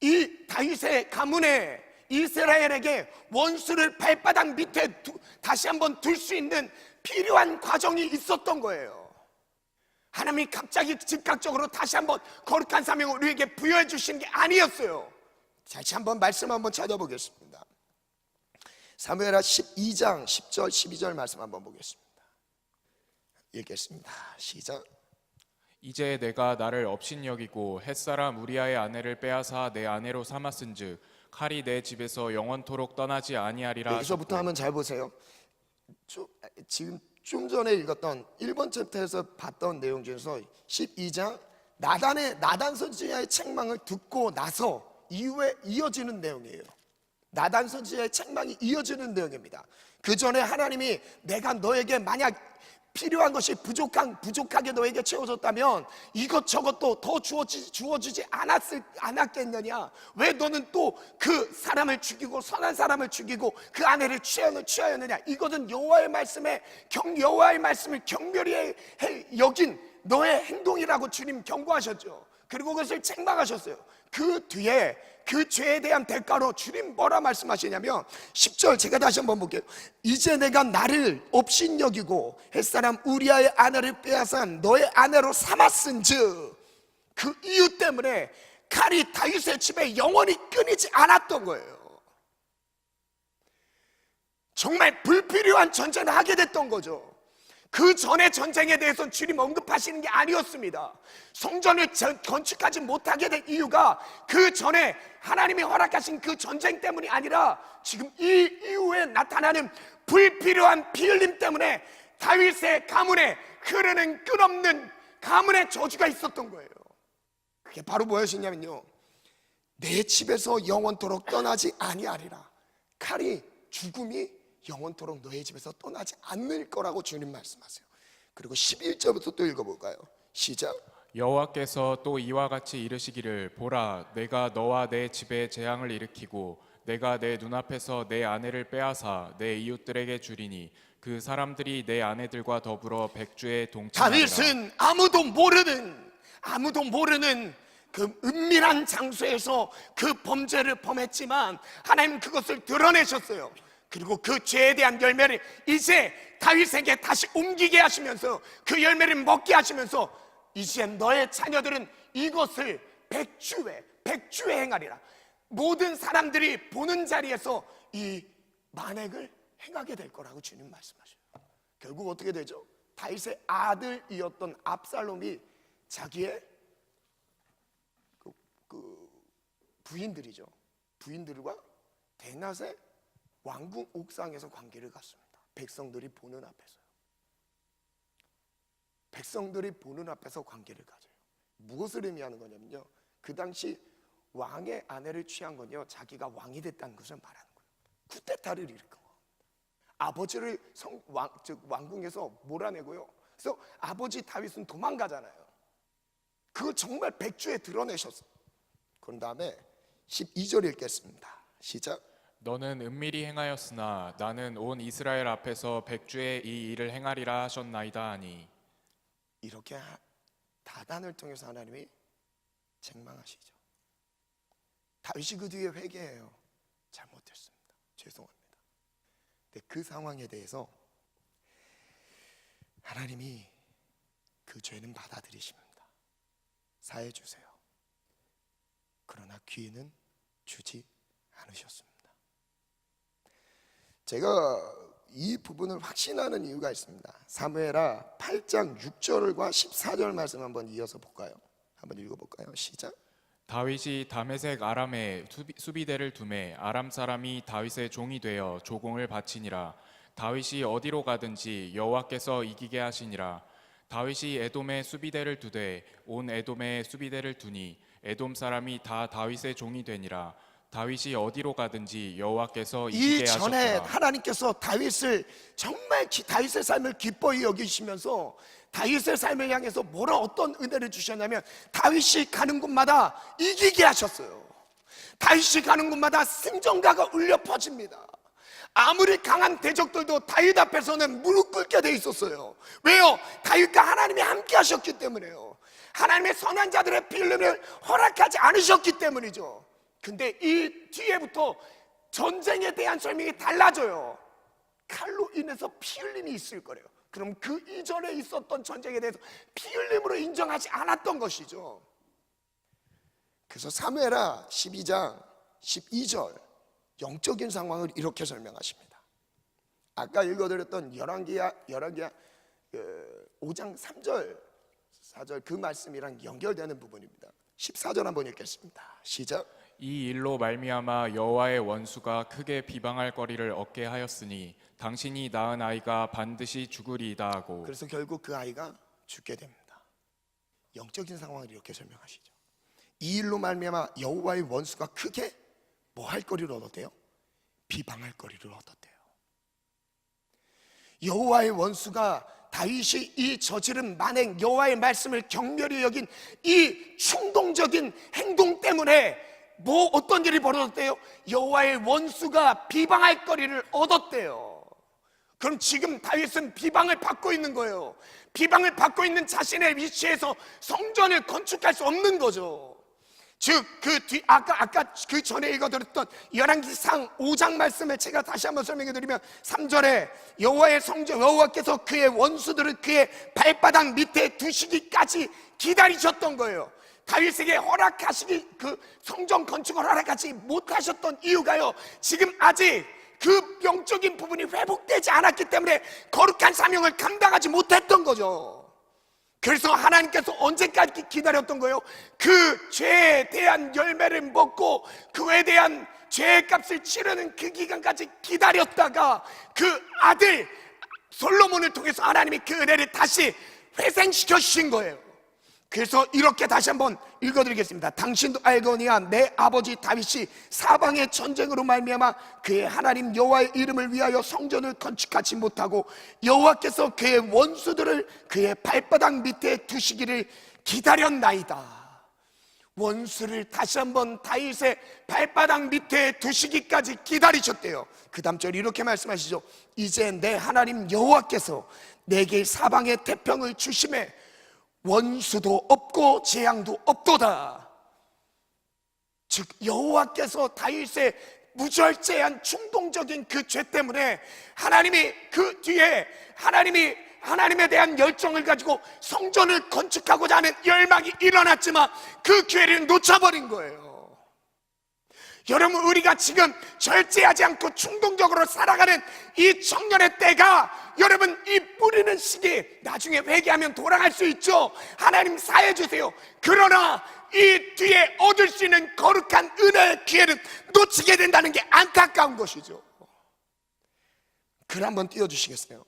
이 다윗의 가문에, 이스라엘에게 원수를 발바닥 밑에 다시 한번 둘 수 있는 필요한 과정이 있었던 거예요. 하나님이 갑자기 즉각적으로 다시 한번 거룩한 사명을 우리에게 부여해 주시는 게 아니었어요. 다시 한번 말씀 한번 찾아보겠습니다. 사무엘하 12장 10절 12절 말씀 한번 보겠습니다. 읽겠습니다. 시작. 이제 내가 나를 업신여기고 햇사람 우리아의 아내를 빼앗아 내 아내로 삼았은즉 칼이 내 집에서 영원토록 떠나지 아니하리라. 여기서부터 하면 잘 보세요. 지금 좀 전에 읽었던 1번 챕터에서 봤던 내용 중에서 12장 나단 선지자의 책망을 듣고 나서 이후에 이어지는 내용이에요. 나단 선지자의 책망이 이어지는 내용입니다. 그 전에 하나님이 내가 너에게 만약 필요한 것이 부족하게 너에게 채워졌다면 이것저것도 더 주어지지 않았겠느냐? 왜 너는 또 그 사람을 죽이고, 선한 사람을 죽이고 그 아내를 취하였느냐? 이것은 여호와의 말씀을 경멸히 여긴 너의 행동이라고 주님 경고하셨죠. 그리고 그것을 책망하셨어요. 그 뒤에 그 죄에 대한 대가로 주님 뭐라 말씀하시냐면 10절 제가 다시 한번 볼게요. 이제 내가 나를 업신여기고 햇사람 우리아의 아내를 빼앗아 너의 아내로 삼았은즉, 그 이유 때문에 칼이 다윗의 집에 영원히 끊이지 않았던 거예요. 정말 불필요한 전쟁을 하게 됐던 거죠. 그 전의 전쟁에 대해서는 주님 언급하시는 게 아니었습니다. 성전을 건축하지 못하게 된 이유가 그 전에 하나님이 허락하신 그 전쟁 때문이 아니라 지금 이 이후에 나타나는 불필요한 피 흘림 때문에 다윗의 가문에 흐르는 끝없는 가문의 저주가 있었던 거예요. 그게 바로 무엇이냐면요, 내 집에서 영원토록 떠나지 아니하리라. 칼이, 죽음이 영원토록 너의 집에서 떠나지 않을 거라고 주님 말씀하세요. 그리고 11절부터 또 읽어볼까요? 시작. 여호와께서 또 이와 같이 이르시기를 보라 내가 너와 내 집에 재앙을 일으키고 내가 내 눈앞에서 내 아내를 빼앗아 내 이웃들에게 주리니 그 사람들이 내 아내들과 더불어 백주에 동침하리라. 다윗은 아무도 모르는 그 은밀한 장소에서 그 범죄를 범했지만 하나님 그것을 드러내셨어요. 그리고 그 죄에 대한 열매를 이제 다윗에게 다시 옮기게 하시면서 그 열매를 먹게 하시면서 이제 너의 자녀들은 이것을 백주에 행하리라. 모든 사람들이 보는 자리에서 이 만행을 행하게 될 거라고 주님 말씀하셔요. 결국 어떻게 되죠? 다윗의 아들이었던 압살롬이 자기의 부인들이죠. 부인들과 대낮에 왕궁 옥상에서 관계를 갖습니다. 백성들이 보는 앞에서요. 백성들이 보는 앞에서 관계를 가져요. 무엇을 의미하는 거냐면요, 그 당시 왕의 아내를 취한 건요, 자기가 왕이 됐다는 것을 말하는 거예요. 쿠데타를 일으킨 거예요. 아버지를 왕궁에서 몰아내고요. 그래서 아버지 다윗은 도망가잖아요. 그걸 정말 백주에 드러내셨어요. 그런 다음에 12절 읽겠습니다. 시작. 너는 은밀히 행하였으나 나는 온 이스라엘 앞에서 백주에 이 일을 행하리라 하셨나이다 하니. 이렇게 다단을 통해서 하나님이 책망하시죠. 다윗이 그 뒤에 회개해요. 잘못했습니다. 죄송합니다. 근데 그 상황에 대해서 하나님이 그 죄는 받아들이십니다. 사해 주세요. 그러나 귀는 주지 않으셨습니다. 제가 이 부분을 확신하는 이유가 있습니다. 사무엘하 8장 6절과 14절 말씀 한번 이어서 볼까요? 한번 읽어볼까요? 시작. 다윗이 다메섹 아람에 수비대를 두매 아람 사람이 다윗의 종이 되어 조공을 바치니라. 다윗이 어디로 가든지 여호와께서 이기게 하시니라. 다윗이 에돔에 수비대를 두되 온 에돔에 수비대를 두니 에돔 사람이 다 다윗의 종이 되니라. 다윗이 어디로 가든지 여호와께서 이기게 이전에 하셨더라. 하나님께서 다윗을 정말 다윗의 삶을 기뻐히 여기시면서 다윗의 삶을 향해서 어떤 은혜를 주셨냐면 다윗이 가는 곳마다 이기게 하셨어요. 다윗이 가는 곳마다 승전가가 울려 퍼집니다. 아무리 강한 대적들도 다윗 앞에서는 무릎 꿇게 돼 있었어요. 왜요? 다윗과 하나님이 함께 하셨기 때문에요. 하나님의 선한 자들의 피 흘림을 허락하지 않으셨기 때문이죠. 근데 이 뒤에부터 전쟁에 대한 설명이 달라져요. 칼로 인해서 피 흘림이 있을 거래요. 그럼 그 이전에 있었던 전쟁에 대해서 피 흘림으로 인정하지 않았던 것이죠. 그래서 사무엘하 12장 12절 영적인 상황을 이렇게 설명하십니다. 아까 읽어드렸던 열왕기하 5장 3절 4절 그 말씀이랑 연결되는 부분입니다. 14절 한번 읽겠습니다. 시작. 이 일로 말미암아 여호와의 원수가 크게 비방할 거리를 얻게 하였으니 당신이 낳은 아이가 반드시 죽으리이다 하고. 그래서 결국 그 아이가 죽게 됩니다. 영적인 상황을 이렇게 설명하시죠. 이 일로 말미암아 여호와의 원수가 크게 뭐 할 거리를 얻었대요? 비방할 거리를 얻었대요. 여호와의 원수가 다윗이 이 저지른 만행, 여호와의 말씀을 경멸히 여긴 이 충동적인 행동 때문에 어떤 일이 벌어졌대요? 여호와의 원수가 비방할 거리를 얻었대요. 그럼 지금 다윗은 비방을 받고 있는 거예요. 비방을 받고 있는 자신의 위치에서 성전을 건축할 수 없는 거죠. 즉 아까 그 전에 읽어드렸던 열왕기상 5장 말씀을 제가 다시 한번 설명해 드리면 3절에 여호와의 성전, 여호와께서 그의 원수들을 그의 발바닥 밑에 두시기까지 기다리셨던 거예요. 다윗에게 그 성전 건축을 허락하지 못하셨던 이유가요, 지금 아직 그 영적인 충동적인 부분이 회복되지 않았기 때문에 거룩한 사명을 감당하지 못했던 거죠. 그래서 하나님께서 언제까지 기다렸던 거예요? 그 죄에 대한 열매를 먹고 그에 대한 죄의 값을 치르는 그 기간까지 기다렸다가 그 아들 솔로몬을 통해서 하나님이 그 은혜를 다시 회생시켜 주신 거예요. 그래서 이렇게 다시 한번 읽어드리겠습니다. 당신도 알거니와 내 아버지 다윗이 사방의 전쟁으로 말미암아 그의 하나님 여호와의 이름을 위하여 성전을 건축하지 못하고 여호와께서 그의 원수들을 그의 발바닥 밑에 두시기를 기다렸나이다. 원수를 다시 한번 다윗의 발바닥 밑에 두시기까지 기다리셨대요. 그 다음 절 이렇게 말씀하시죠. 이제 내 하나님 여호와께서 내게 사방의 태평을 주심에 원수도 없고 재앙도 없도다. 즉 여호와께서 다윗의 무절제한 충동적인 그 죄 때문에 하나님이 그 뒤에 하나님에 대한 열정을 가지고 성전을 건축하고자 하는 열망이 일어났지만 그 기회를 놓쳐버린 거예요. 여러분, 우리가 지금 절제하지 않고 충동적으로 살아가는 이 청년의 때가, 여러분, 이 뿌리는 시기 나중에 회개하면 돌아갈 수 있죠. 하나님 사해 주세요. 그러나 이 뒤에 얻을 수 있는 거룩한 은혜의 기회는 놓치게 된다는 게 안타까운 것이죠. 글 한번 띄워주시겠어요?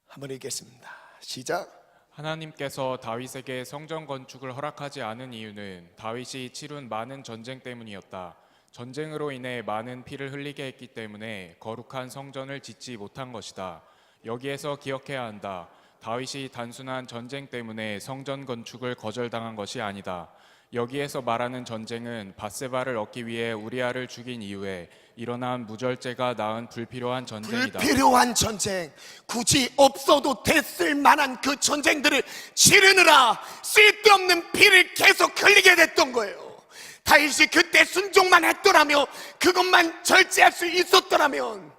한번 읽겠습니다. 시작. 하나님께서 다윗에게 성전 건축을 허락하지 않은 이유는 다윗이 치룬 많은 전쟁 때문이었다. 전쟁으로 인해 많은 피를 흘리게 했기 때문에 거룩한 성전을 짓지 못한 것이다. 여기에서 기억해야 한다. 다윗이 단순한 전쟁 때문에 성전 건축을 거절당한 것이 아니다. 여기에서 말하는 전쟁은 밧세바를 얻기 위해 우리아를 죽인 이후에 일어난 무절제가 낳은 불필요한 전쟁이다. 불필요한 전쟁, 굳이 없어도 됐을 만한 그 전쟁들을 치르느라 쓸데없는 피를 계속 흘리게 됐던 거예요. 다윗이 그때 순종만 했더라면, 그것만 절제할 수 있었더라면,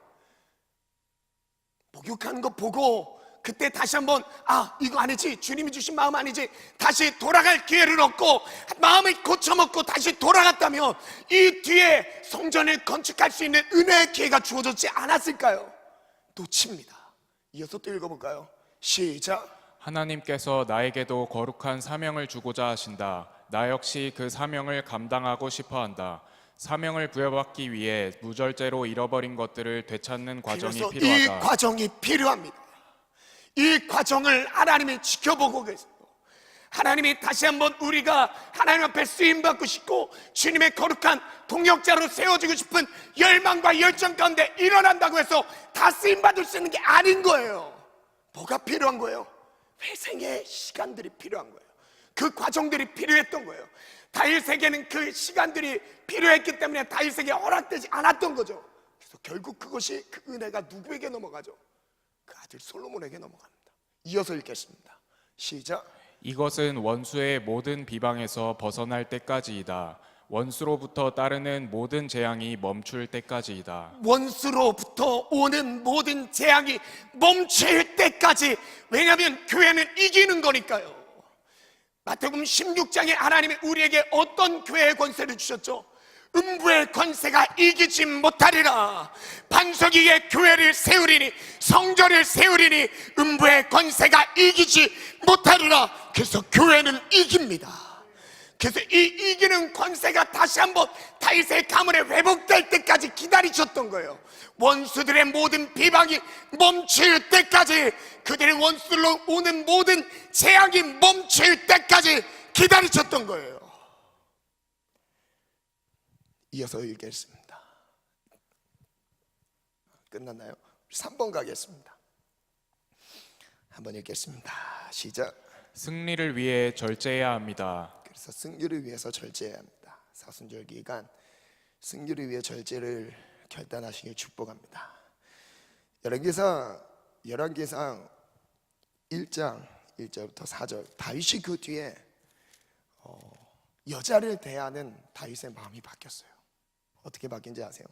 목욕하는 거 보고 그때 다시 한번 이거 아니지, 주님이 주신 마음 아니지, 다시 돌아갈 기회를 얻고 마음을 고쳐먹고 다시 돌아갔다면 이 뒤에 성전을 건축할 수 있는 은혜의 기회가 주어졌지 않았을까요? 놓칩니다. 이어서 또 읽어볼까요? 시작. 하나님께서 나에게도 거룩한 사명을 주고자 하신다. 나 역시 그 사명을 감당하고 싶어한다. 사명을 부여받기 위해 무절제로 잃어버린 것들을 되찾는 과정이 그래서 필요하다. 이 과정이 필요합니다. 이 과정을 하나님이 지켜보고 계세요. 하나님이 다시 한번 우리가 하나님 앞에 쓰임받고 싶고 주님의 거룩한 동역자로 세워지고 싶은 열망과 열정 가운데 일어난다고 해서 다 쓰임받을 수 있는 게 아닌 거예요. 뭐가 필요한 거예요? 회생의 시간들이 필요한 거예요. 그 과정들이 필요했던 거예요. 다윗에게는 그 시간들이 필요했기 때문에 다윗에게 허락되지 않았던 거죠. 그래서 결국 그것이, 그 은혜가 누구에게 넘어가죠? 그 아들 솔로몬에게 넘어갑니다. 이어서 읽겠습니다. 시작. 이것은 원수의 모든 비방에서 벗어날 때까지이다. 원수로부터 따르는 모든 재앙이 멈출 때까지이다. 원수로부터 오는 모든 재앙이 멈출 때까지. 왜냐하면 교회는 이기는 거니까요. 마태복음 16장에 하나님이 우리에게 어떤 교회의 권세를 주셨죠? 음부의 권세가 이기지 못하리라. 반석 위에 교회를 세우리니, 성전을 세우리니 음부의 권세가 이기지 못하리라. 그래서 교회는 이깁니다. 그래서 이 이기는 권세가 다시 한번 다윗의 가문에 회복될 때까지 기다리셨던 거예요. 원수들의 모든 비방이 멈출 때까지, 그들의 원수로 오는 모든 재앙이 멈출 때까지 기다리셨던 거예요. 이어서 읽겠습니다. 끝났나요? 3번 가겠습니다. 한번 읽겠습니다. 시작. 승리를 위해 절제해야 합니다. 그래서 승리를 위해서 절제해야 합니다. 사순절 기간 승리를 위해 절제를 결단하시길 축복합니다. 열왕기상 1장 1절부터 4절, 다윗이 그 뒤에 여자를 대하는 다윗의 마음이 바뀌었어요. 어떻게 바뀐지 아세요?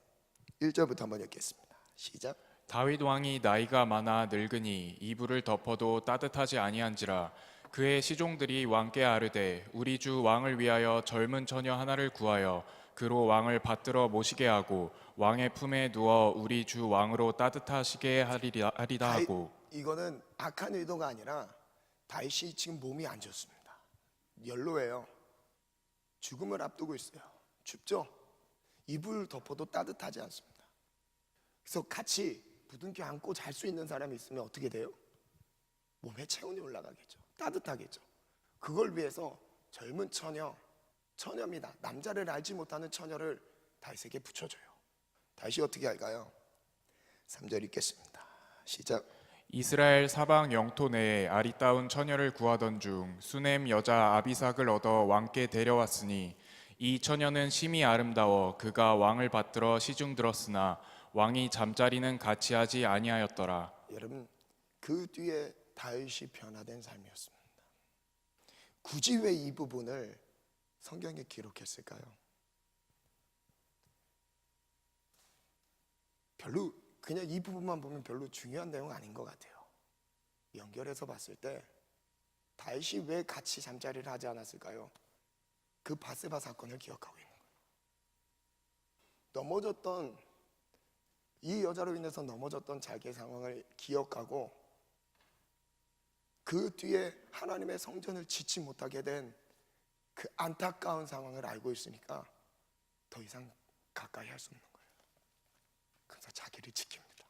1절부터 한번 읽겠습니다. 시작. 다윗 왕이 나이가 많아 늙으니 이불을 덮어도 따뜻하지 아니한지라. 그의 시종들이 왕께 아르되 우리 주 왕을 위하여 젊은 처녀 하나를 구하여 그로 왕을 받들어 모시게 하고 왕의 품에 누워 우리 주 왕으로 따뜻하시게 하리다 하고. 이거는 악한 의도가 아니라 다윗이 지금 몸이 안 좋습니다. 연로예요. 죽음을 앞두고 있어요. 춥죠? 이불 덮어도 따뜻하지 않습니다. 그래서 같이 부둥켜 안고 잘 수 있는 사람이 있으면 어떻게 돼요? 몸의 체온이 올라가겠죠. 따뜻하겠죠. 그걸 위해서 젊은 처녀입니다. 남자를 알지 못하는 처녀를 다윗에게 붙여줘요. 다윗이 어떻게 할까요? 3절 읽겠습니다. 시작. 이스라엘 사방 영토 내에 아리따운 처녀를 구하던 중 수넴 여자 아비삭을 얻어 왕께 데려왔으니 이 처녀는 심히 아름다워 그가 왕을 받들어 시중 들었으나 왕이 잠자리는 같이 하지 아니하였더라. 여러분, 그 뒤에 다윗이 변화된 삶이었습니다. 굳이 왜 이 부분을 성경에 기록했을까요? 별로 그냥 이 부분만 보면 별로 중요한 내용 아닌 것 같아요. 연결해서 봤을 때 다윗이 왜 같이 잠자리를 하지 않았을까요? 그 바세바 사건을 기억하고 있는 거예요. 넘어졌던 이 여자로 인해서 넘어졌던 자기의 상황을 기억하고 그 뒤에 하나님의 성전을 짓지 못하게 된 그 안타까운 상황을 알고 있으니까 더 이상 가까이 할 수 없는 거예요. 그래서 자기를 지킵니다.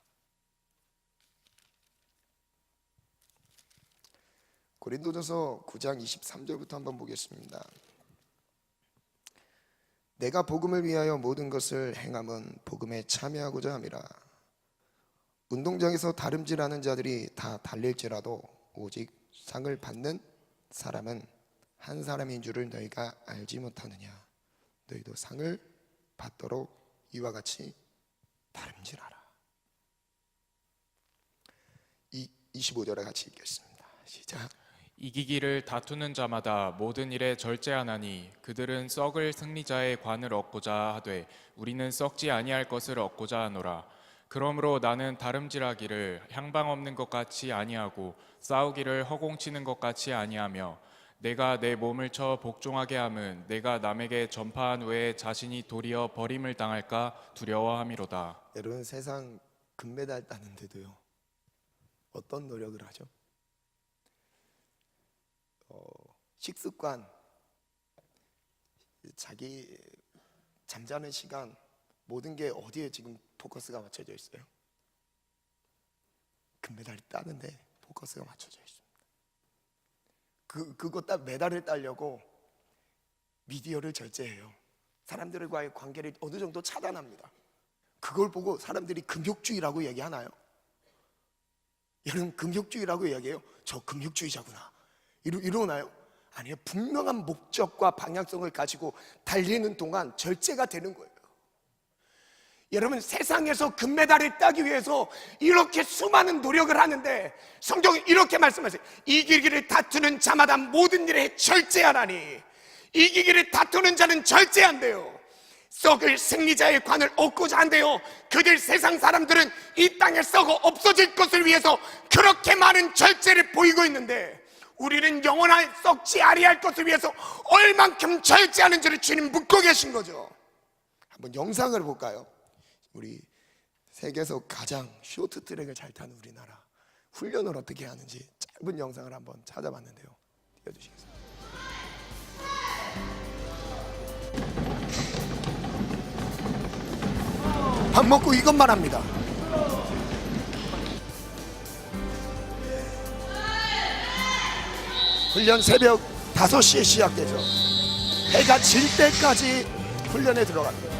고린도전서 9장 23절부터 한번 보겠습니다. 내가 복음을 위하여 모든 것을 행함은 복음에 참여하고자 함이라. 운동장에서 다름질하는 자들이 다 달릴지라도 오직 상을 받는 사람은 한 사람인 줄을 너희가 알지 못하느냐. 너희도 상을 받도록 이와 같이 다름질하라. 25절에 같이 읽겠습니다. 시작. 이기기를 다투는 자마다 모든 일에 절제하나니 그들은 썩을 승리자의 관을 얻고자 하되 우리는 썩지 아니할 것을 얻고자 하노라. 그러므로 나는 다름질하기를 향방 없는 것 같이 아니하고 싸우기를 허공치는 것 같이 아니하며 내가 내 몸을 쳐 복종하게 함은 내가 남에게 전파한 후에 자신이 도리어 버림을 당할까 두려워함이로다. 여러분, 세상 금메달 따는데도요 어떤 노력을 하죠? 식습관, 자기 잠자는 시간, 모든 게 어디에 지금 포커스가 맞춰져 있어요? 금메달이 따는데 포커스가 맞춰져 있습니다. 그거 메달을 따려고 미디어를 절제해요. 사람들과의 관계를 어느 정도 차단합니다. 그걸 보고 사람들이 금욕주의라고 얘기하나요? 여러분, 금욕주의라고 얘기해요. 저 금욕주의자구나 이러나요? 아니요. 분명한 목적과 방향성을 가지고 달리는 동안 절제가 되는 거예요. 여러분, 세상에서 금메달을 따기 위해서 이렇게 수많은 노력을 하는데 성경이 이렇게 말씀하세요. 이기기를 다투는 자마다 모든 일에 절제하라니. 이기기를 다투는 자는 절제한대요. 썩을 승리자의 관을 얻고자 한대요. 그들 세상 사람들은 이 땅에 썩어 없어질 것을 위해서 그렇게 많은 절제를 보이고 있는데 우리는 영원한 썩지 아니할 것을 위해서 얼만큼 절제하는지를 주님 묻고 계신 거죠. 한번 영상을 볼까요? 우리 세계에서 가장 쇼트트랙을 잘 타는 우리나라 훈련을 어떻게 하는지 짧은 영상을 한번 찾아봤는데요. 띄워주시겠습니다. 밥 먹고 이것만 합니다. 훈련 새벽 5시에 시작되죠. 해가 질 때까지 훈련에 들어갑니다.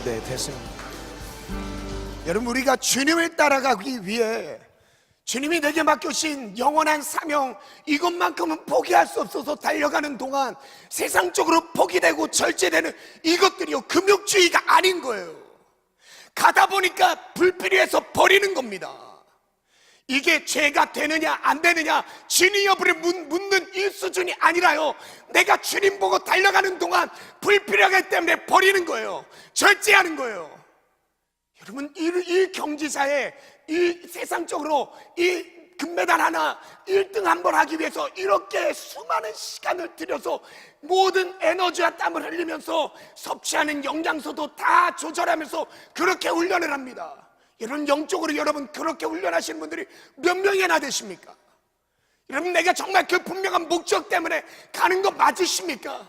네, 됐습니다. 여러분, 우리가 주님을 따라가기 위해 주님이 내게 맡겨주신 영원한 사명, 이것만큼은 포기할 수 없어서 달려가는 동안 세상적으로 포기되고 절제되는 이것들이요, 금욕주의가 아닌 거예요. 가다 보니까 불필요해서 버리는 겁니다. 이게 죄가 되느냐 안 되느냐 주님 여부를 묻는 이 수준이 아니라요, 내가 주님 보고 달려가는 동안 불필요하기 때문에 버리는 거예요. 절제하는 거예요. 여러분, 이 경지사에 이 세상적으로 이 금메달 하나 1등 한 번 하기 위해서 이렇게 수많은 시간을 들여서 모든 에너지와 땀을 흘리면서 섭취하는 영양소도 다 조절하면서 그렇게 훈련을 합니다. 여러분, 영적으로 여러분 그렇게 훈련하시는 분들이 몇 명이나 되십니까? 여러분, 내가 정말 그 분명한 목적 때문에 가는 거 맞으십니까?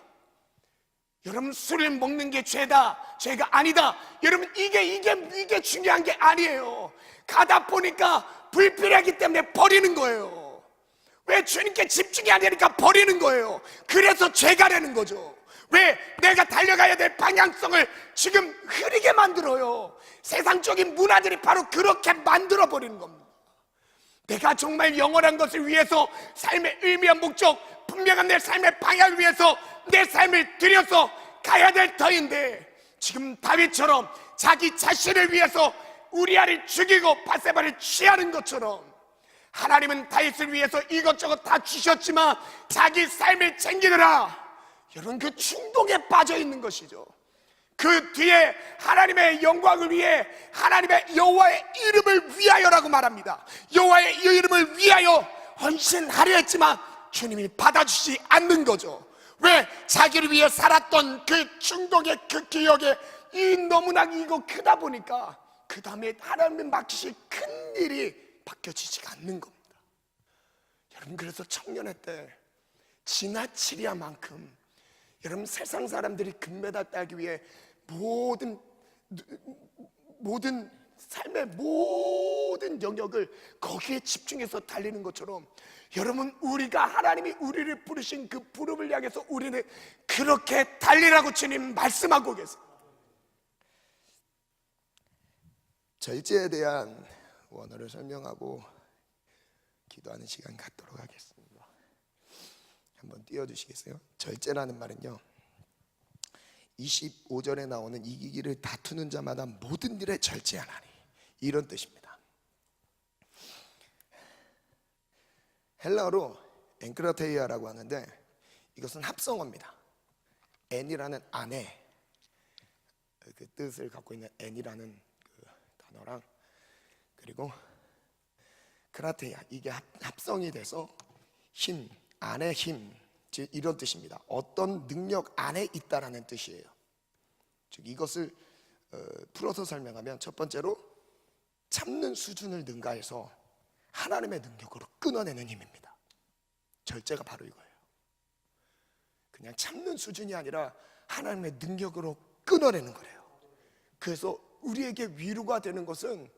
여러분, 술을 먹는 게 죄다, 죄가 아니다, 여러분, 이게 중요한 게 아니에요. 가다 보니까 불필요하기 때문에 버리는 거예요. 왜? 주님께 집중이 안 되니까 버리는 거예요. 그래서 죄가 되는 거죠. 왜? 내가 달려가야 될 방향성을 지금 흐리게 만들어요. 세상적인 문화들이 바로 그렇게 만들어 버리는 겁니다. 내가 정말 영원한 것을 위해서, 삶의 의미와 목적, 분명한 내 삶의 방향을 위해서 내 삶을 들여서 가야 될 터인데, 지금 다윗처럼 자기 자신을 위해서 우리아를 죽이고 바세바를 취하는 것처럼, 하나님은 다윗을 위해서 이것저것 다 주셨지만 자기 삶을 챙기느라 여러분 그 충동에 빠져 있는 것이죠. 그 뒤에 하나님의 영광을 위해, 하나님의 여호와의 이름을 위하여라고 말합니다. 여호와의 이름을 위하여 헌신하려 했지만 주님이 받아주지 않는 거죠. 왜? 자기를 위해 살았던 그 충동의 그 기억에 이 너무나 이거 크다 보니까 그 다음에 하나님의 맡기실 큰 일이 바뀌어지지가 않는 겁니다. 여러분, 그래서 청년회 때 지나치리야만큼 여러분, 세상 사람들이 금메달 따기 위해 모든 삶의 모든 영역을 거기에 집중해서 달리는 것처럼, 여러분, 우리가 하나님이 우리를 부르신 그 부름을 향해서 우리는 그렇게 달리라고 주님 말씀하고 계세요. 절제에 대한 원어를 설명하고 기도하는 시간 갖도록 하겠습니다. 한번 띄워주시겠어요? 절제라는 말은요, 25절에 나오는 이기기를 다투는 자마다 모든 일에 절제하나니, 이런 뜻입니다. 헬라어로 엔크라테이아라고 하는데, 이것은 합성어입니다. 엔이라는 아내, 그 뜻을 갖고 있는 엔이라는 그 단어랑, 그리고 크라테이아, 이게 합성이 돼서 힘, 안의 힘, 즉 이런 뜻입니다. 어떤 능력 안에 있다라는 뜻이에요. 즉 이것을 풀어서 설명하면, 첫 번째로 참는 수준을 능가해서 하나님의 능력으로 끊어내는 힘입니다. 절제가 바로 이거예요. 그냥 참는 수준이 아니라 하나님의 능력으로 끊어내는 거래요. 그래서 우리에게 위로가 되는 것은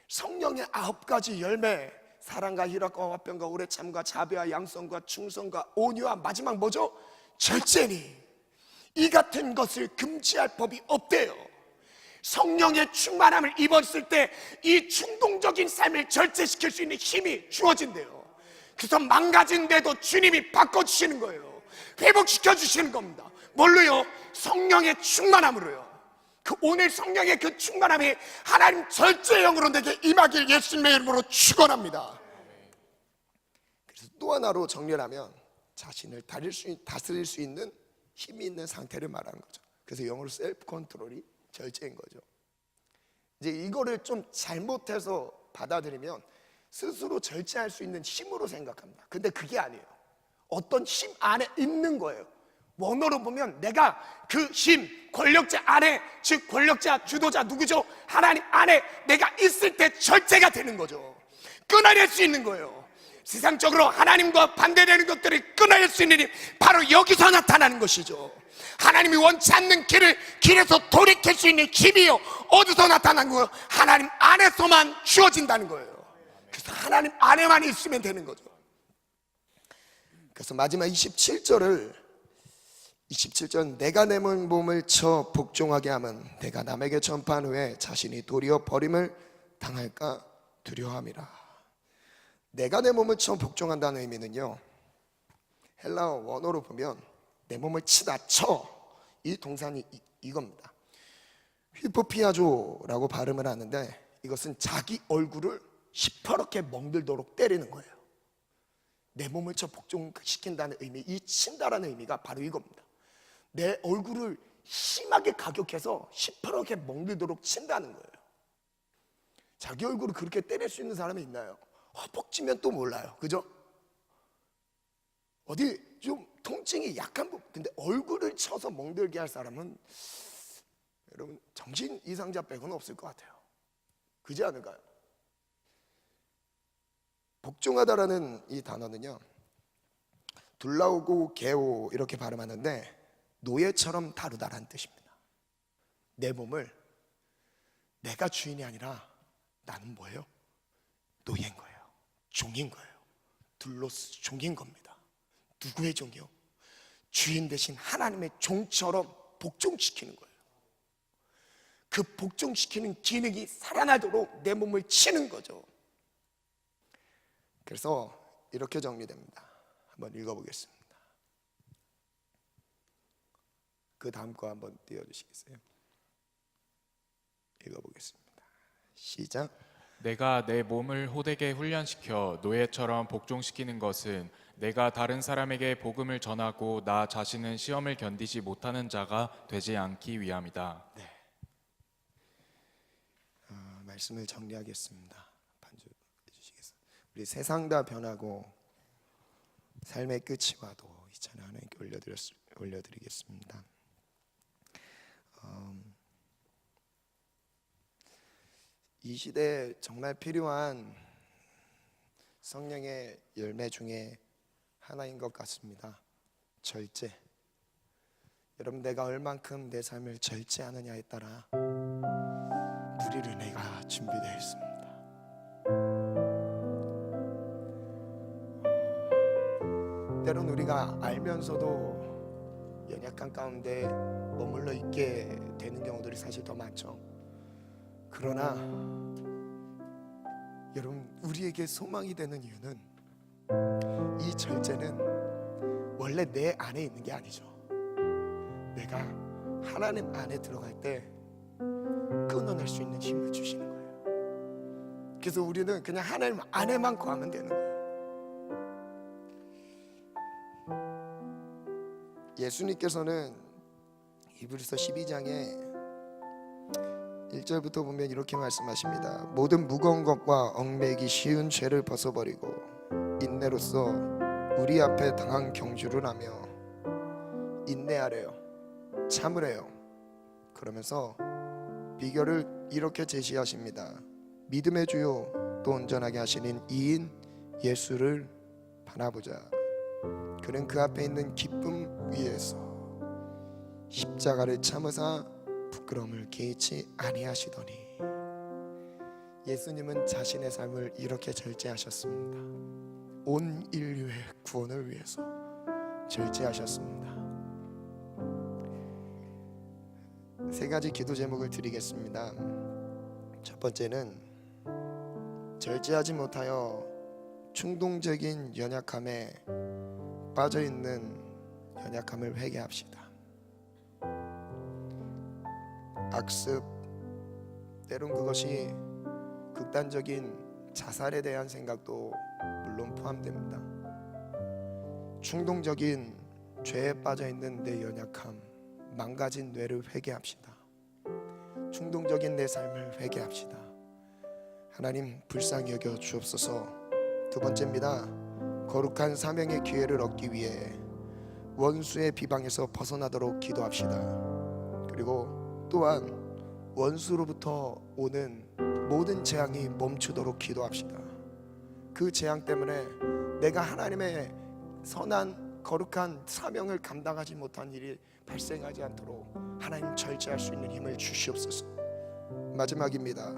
성령의 9가지 열매, 사랑과 희락과 화평과 오래 참과 자비와 양성과 충성과 온유와 마지막 뭐죠? 절제니, 이 같은 것을 금지할 법이 없대요. 성령의 충만함을 입었을 때 이 충동적인 삶을 절제시킬 수 있는 힘이 주어진대요. 그래서 망가진데도 주님이 바꿔주시는 거예요. 회복시켜 주시는 겁니다. 뭘로요? 성령의 충만함으로요. 그 오늘 성령의 그 충만함이 하나님 절제의 영으로 내게 임하길 예수님의 이름으로 축원합니다. 그래서 또 하나로 정리하면 자신을 다스릴 수 있는 힘이 있는 상태를 말하는 거죠. 그래서 영어로 셀프 컨트롤이 절제인 거죠. 이제 이거를 좀 잘못해서 받아들이면 스스로 절제할 수 있는 힘으로 생각합니다. 근데 그게 아니에요. 어떤 힘 안에 있는 거예요. 원어로 보면 내가 그 힘, 권력자 안에, 즉 권력자, 주도자 누구죠? 하나님 안에 내가 있을 때 절제가 되는 거죠. 끊어낼 수 있는 거예요. 세상적으로 하나님과 반대되는 것들을 끊어낼 수 있는 힘, 바로 여기서 나타나는 것이죠. 하나님이 원치 않는 길에서 돌이킬 수 있는 힘이요, 어디서 나타나는 거예요? 하나님 안에서만 주어진다는 거예요. 그래서 하나님 안에만 있으면 되는 거죠. 그래서 마지막 27절을 27절 내가 내 몸을 쳐 복종하게 함은 내가 남에게 전파한 후에 자신이 도리어 버림을 당할까 두려워함이라. 내가 내 몸을 쳐 복종한다는 의미는요, 헬라어 원어로 보면 내 몸을 치다 쳐, 이 동사는 이겁니다. 휘포피아조라고 발음을 하는데 이것은 자기 얼굴을 시퍼렇게 멍들도록 때리는 거예요. 내 몸을 쳐 복종시킨다는 의미, 이 친다라는 의미가 바로 이겁니다. 내 얼굴을 심하게 가격해서 시퍼렇게 멍들도록 친다는 거예요. 자기 얼굴을 그렇게 때릴 수 있는 사람이 있나요? 허벅지면 또 몰라요, 그죠? 어디 좀 통증이 약한 부분, 근데 얼굴을 쳐서 멍들게 할 사람은 여러분 정신 이상자 빼고는 없을 것 같아요. 그지 않을까요? 복종하다라는 이 단어는요, 둘라오고 게오 이렇게 발음하는데 노예처럼 다루다라는 뜻입니다. 내 몸을 내가 주인이 아니라 나는 뭐예요? 노예인 거예요. 종인 거예요. 둘로스 종인 겁니다. 누구의 종이요? 주인 대신 하나님의 종처럼 복종시키는 거예요. 그 복종시키는 기능이 살아나도록 내 몸을 치는 거죠. 그래서 이렇게 정리됩니다. 한번 읽어보겠습니다. 그 다음 거 한번 띄워주시겠어요? 읽어보겠습니다. 시작. 내가 내 몸을 호되게 훈련시켜 노예처럼 복종시키는 것은 내가 다른 사람에게 복음을 전하고 나 자신은 시험을 견디지 못하는 자가 되지 않기 위함이다. 말씀을 정리하겠습니다. 반주해 주시겠어요? 우리 세상 다 변하고 삶의 끝이 와도 이 찬양 하나님께 올려드리겠습니다. 이 시대에 정말 필요한 성령의 열매 중에 하나인 것 같습니다. 절제. 여러분, 내가 얼만큼 내 삶을 절제하느냐에 따라 우리를 내가 준비되어 있습니다. 때론 우리가 알면서도 연약한 가운데 머물러 있게 되는 경우들이 사실 더 많죠. 그러나 여러분, 우리에게 소망이 되는 이유는 이 절제는 원래 내 안에 있는 게 아니죠. 내가 하나님 안에 들어갈 때 끊어낼 수 있는 힘을 주시는 거예요. 그래서 우리는 그냥 하나님 안에만 거하면 되는 거예요. 예수님께서는 히브리서 12장에 1절부터 보면 이렇게 말씀하십니다. 모든 무거운 것과 얽매이기 쉬운 죄를 벗어버리고 인내로써 우리 앞에 당한 경주를 하며 인내하래요, 참으래요. 그러면서 비결을 이렇게 제시하십니다. 믿음의 주요 또 온전하게 하시는 이인 예수를 바라보자. 그는 그 앞에 있는 기쁨 위에서 십자가를 참으사 부끄러움을 개의치 아니하시더니. 예수님은 자신의 삶을 이렇게 절제하셨습니다. 온 인류의 구원을 위해서 절제하셨습니다. 세 가지 기도 제목을 드리겠습니다. 첫 번째는 절제하지 못하여 충동적인 연약함에 빠져있는 연약함을 회개합시다. 악습, 때론 그것이 극단적인 자살에 대한 생각도 물론 포함됩니다. 충동적인 죄에 빠져있는 내 연약함, 망가진 뇌를 회개합시다. 충동적인 내 삶을 회개합시다. 하나님, 불쌍히 여겨 주옵소서. 두 번째입니다. 거룩한 사명의 기회를 얻기 위해 원수의 비방에서 벗어나도록 기도합시다. 그리고 또한 원수로부터 오는 모든 재앙이 멈추도록 기도합시다. 그 재앙 때문에 내가 하나님의 선한 거룩한 사명을 감당하지 못한 일이 발생하지 않도록 하나님 절제할 수 있는 힘을 주시옵소서. 마지막입니다.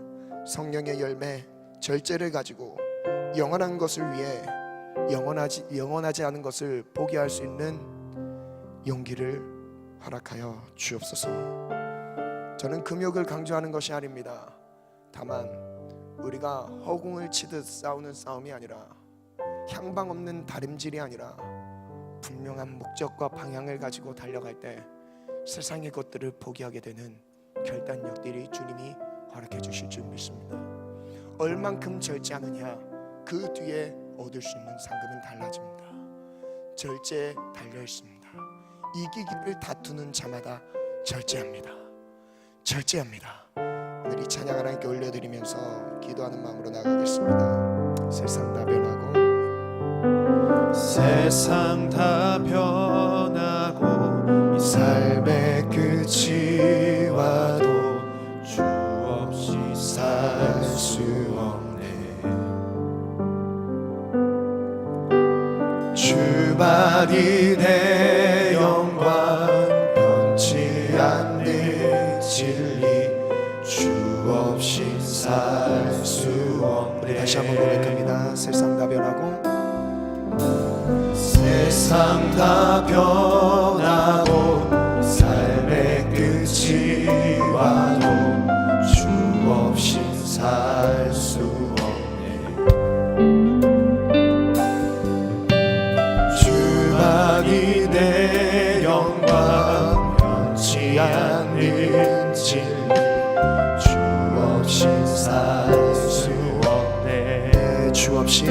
성령의 열매 절제를 가지고 영원한 것을 위해 영원하지 않은 것을 포기할 수 있는 용기를 허락하여 주옵소서. 저는 금욕을 강조하는 것이 아닙니다. 다만 우리가 허공을 치듯 싸우는 싸움이 아니라 향방 없는 다림질이 아니라 분명한 목적과 방향을 가지고 달려갈 때 세상의 것들을 포기하게 되는 결단력들이 주님이 허락해 주실 줄 믿습니다. 얼만큼 절제하느냐, 그 뒤에 얻을 수 있는 상급은 달라집니다. 절제에 달려 있습니다. 이기기를 다투는 자마다 절제합니다. 절제합니다. 오늘 이 찬양 하나님께 올려드리면서 기도하는 마음으로 나가겠습니다. 세상 다 변하고 세상 다 변하고 이 삶의 끝이 와도 주 없이 살 수 없네. 주만이 내 영광, 변치 않는 진리, 주 없이 살 수 없네. 다시 한번 고백합니다. 세상 다 변하고 세상 다 변하고 삶의 끝이 와도 주 없이 살 수 없네. 주만이 내 영광, 변치 않는 진리, 주 없이 살 수 없네. 주 없이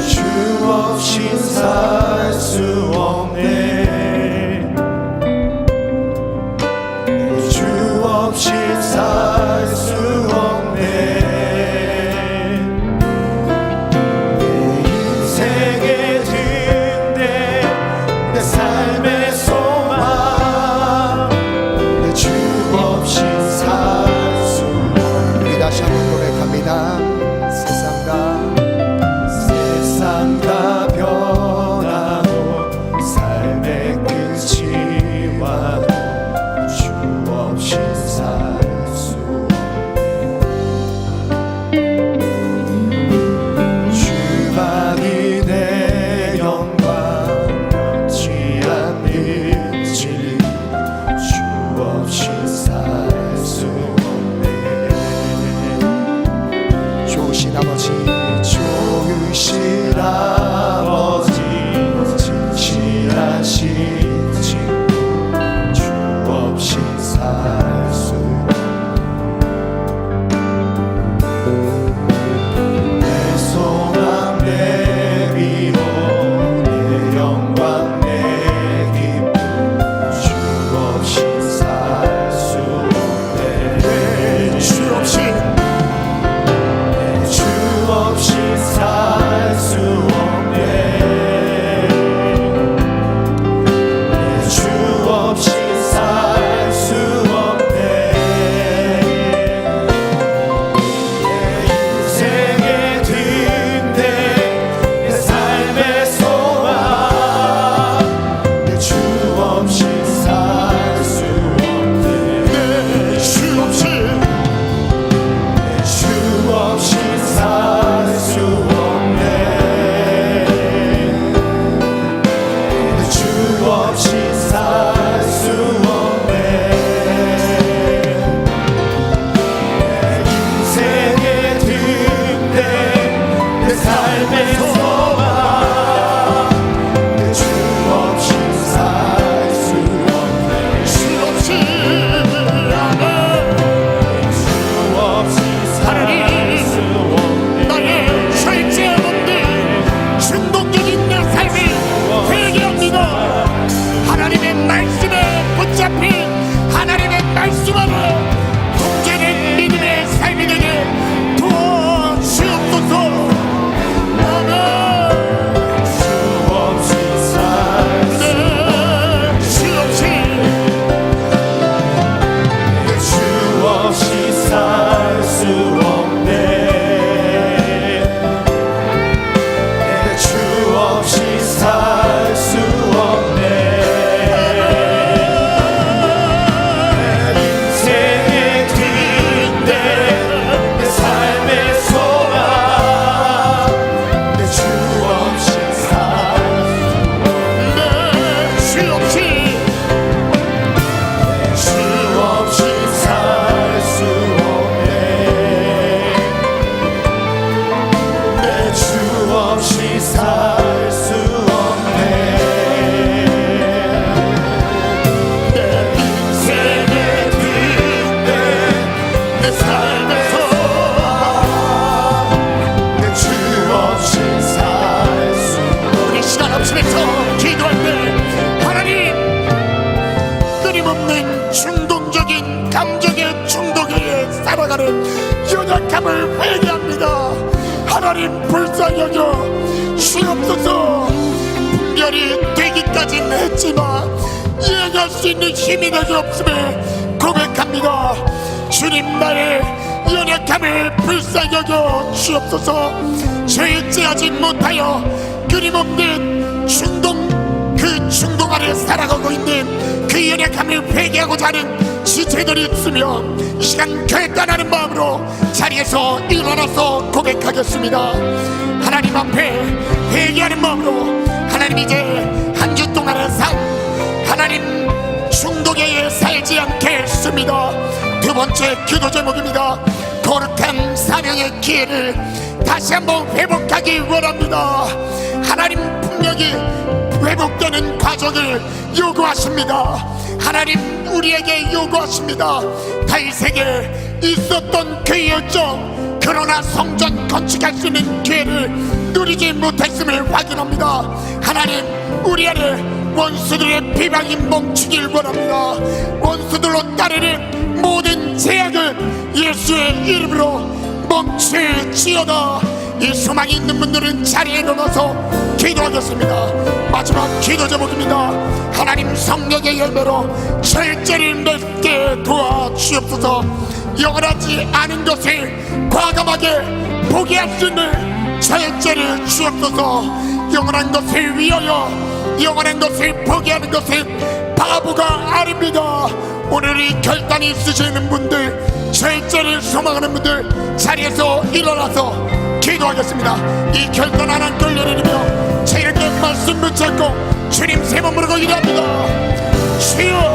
주 없이 살 수 없네. 주 없이 살 수 없네. 내 인생의 등대, 내 삶의 소망, 주 없이 살 수 없네. 우리 다시 한번 고백합니다. 세상 다 세상 다 변하고 하나님 충동적인 감정의 중독에 살아가는 연약함을 회개합니다. 하나님 불쌍히 여겨 주옵소서. 분별이 되기까지는 했지만 이해할 수 있는 힘이 내게 없음을 고백합니다. 주님, 나의 연약함을 불쌍히 여겨 주옵소서. 죄죄하지 못하여 끊임없는 그 중독 아래 살아가고 있는 그 연약함을 회개하고자 하는 지체들이 있으면 이 시간 결단하는 마음으로 자리에서 일어나서 고백하겠습니다. 하나님 앞에 회개하는 마음으로 하나님, 이제 한 주 동안의 삶 하나님 중독에 살지 않겠습니다. 두 번째 기도 제목입니다. 거룩한 사명의 기회를 다시 한번 회복하기 원합니다. 하나님 분명히 회복되는 과정을 요구하십니다. 하나님 우리에게 요구하십니다. 다윗에게 있었던 그 열정, 그러나 성전 건축할 수 있는 기회를 누리지 못했음을 확인합니다. 하나님, 우리 안에 원수들의 비방이 멈추길 원합니다. 원수들로 따르는 모든 제약을 예수의 이름으로 멈추지어다. 이 소망이 있는 분들은 자리에 일어나서 기도하겠습니다. 마지막 기도 제목입니다. 하나님 성령의 열매로 절제를 맺게 도와주옵소서. 영원하지 않은 것을 과감하게 포기할 수 있는 절제를 주옵소서. 영원한 것을 위하여 영원한 것을 포기하는 것은 바보가 아닙니다. 오늘 이 결단이 있으시는 분들, 절제를 소망하는 분들 자리에서 일어나서 기도하겠습니다. 이 결단 하나 돌려내리며 제 이름의 말씀 붙잡고 주님 세 번 부르고 기도합니다. 주여.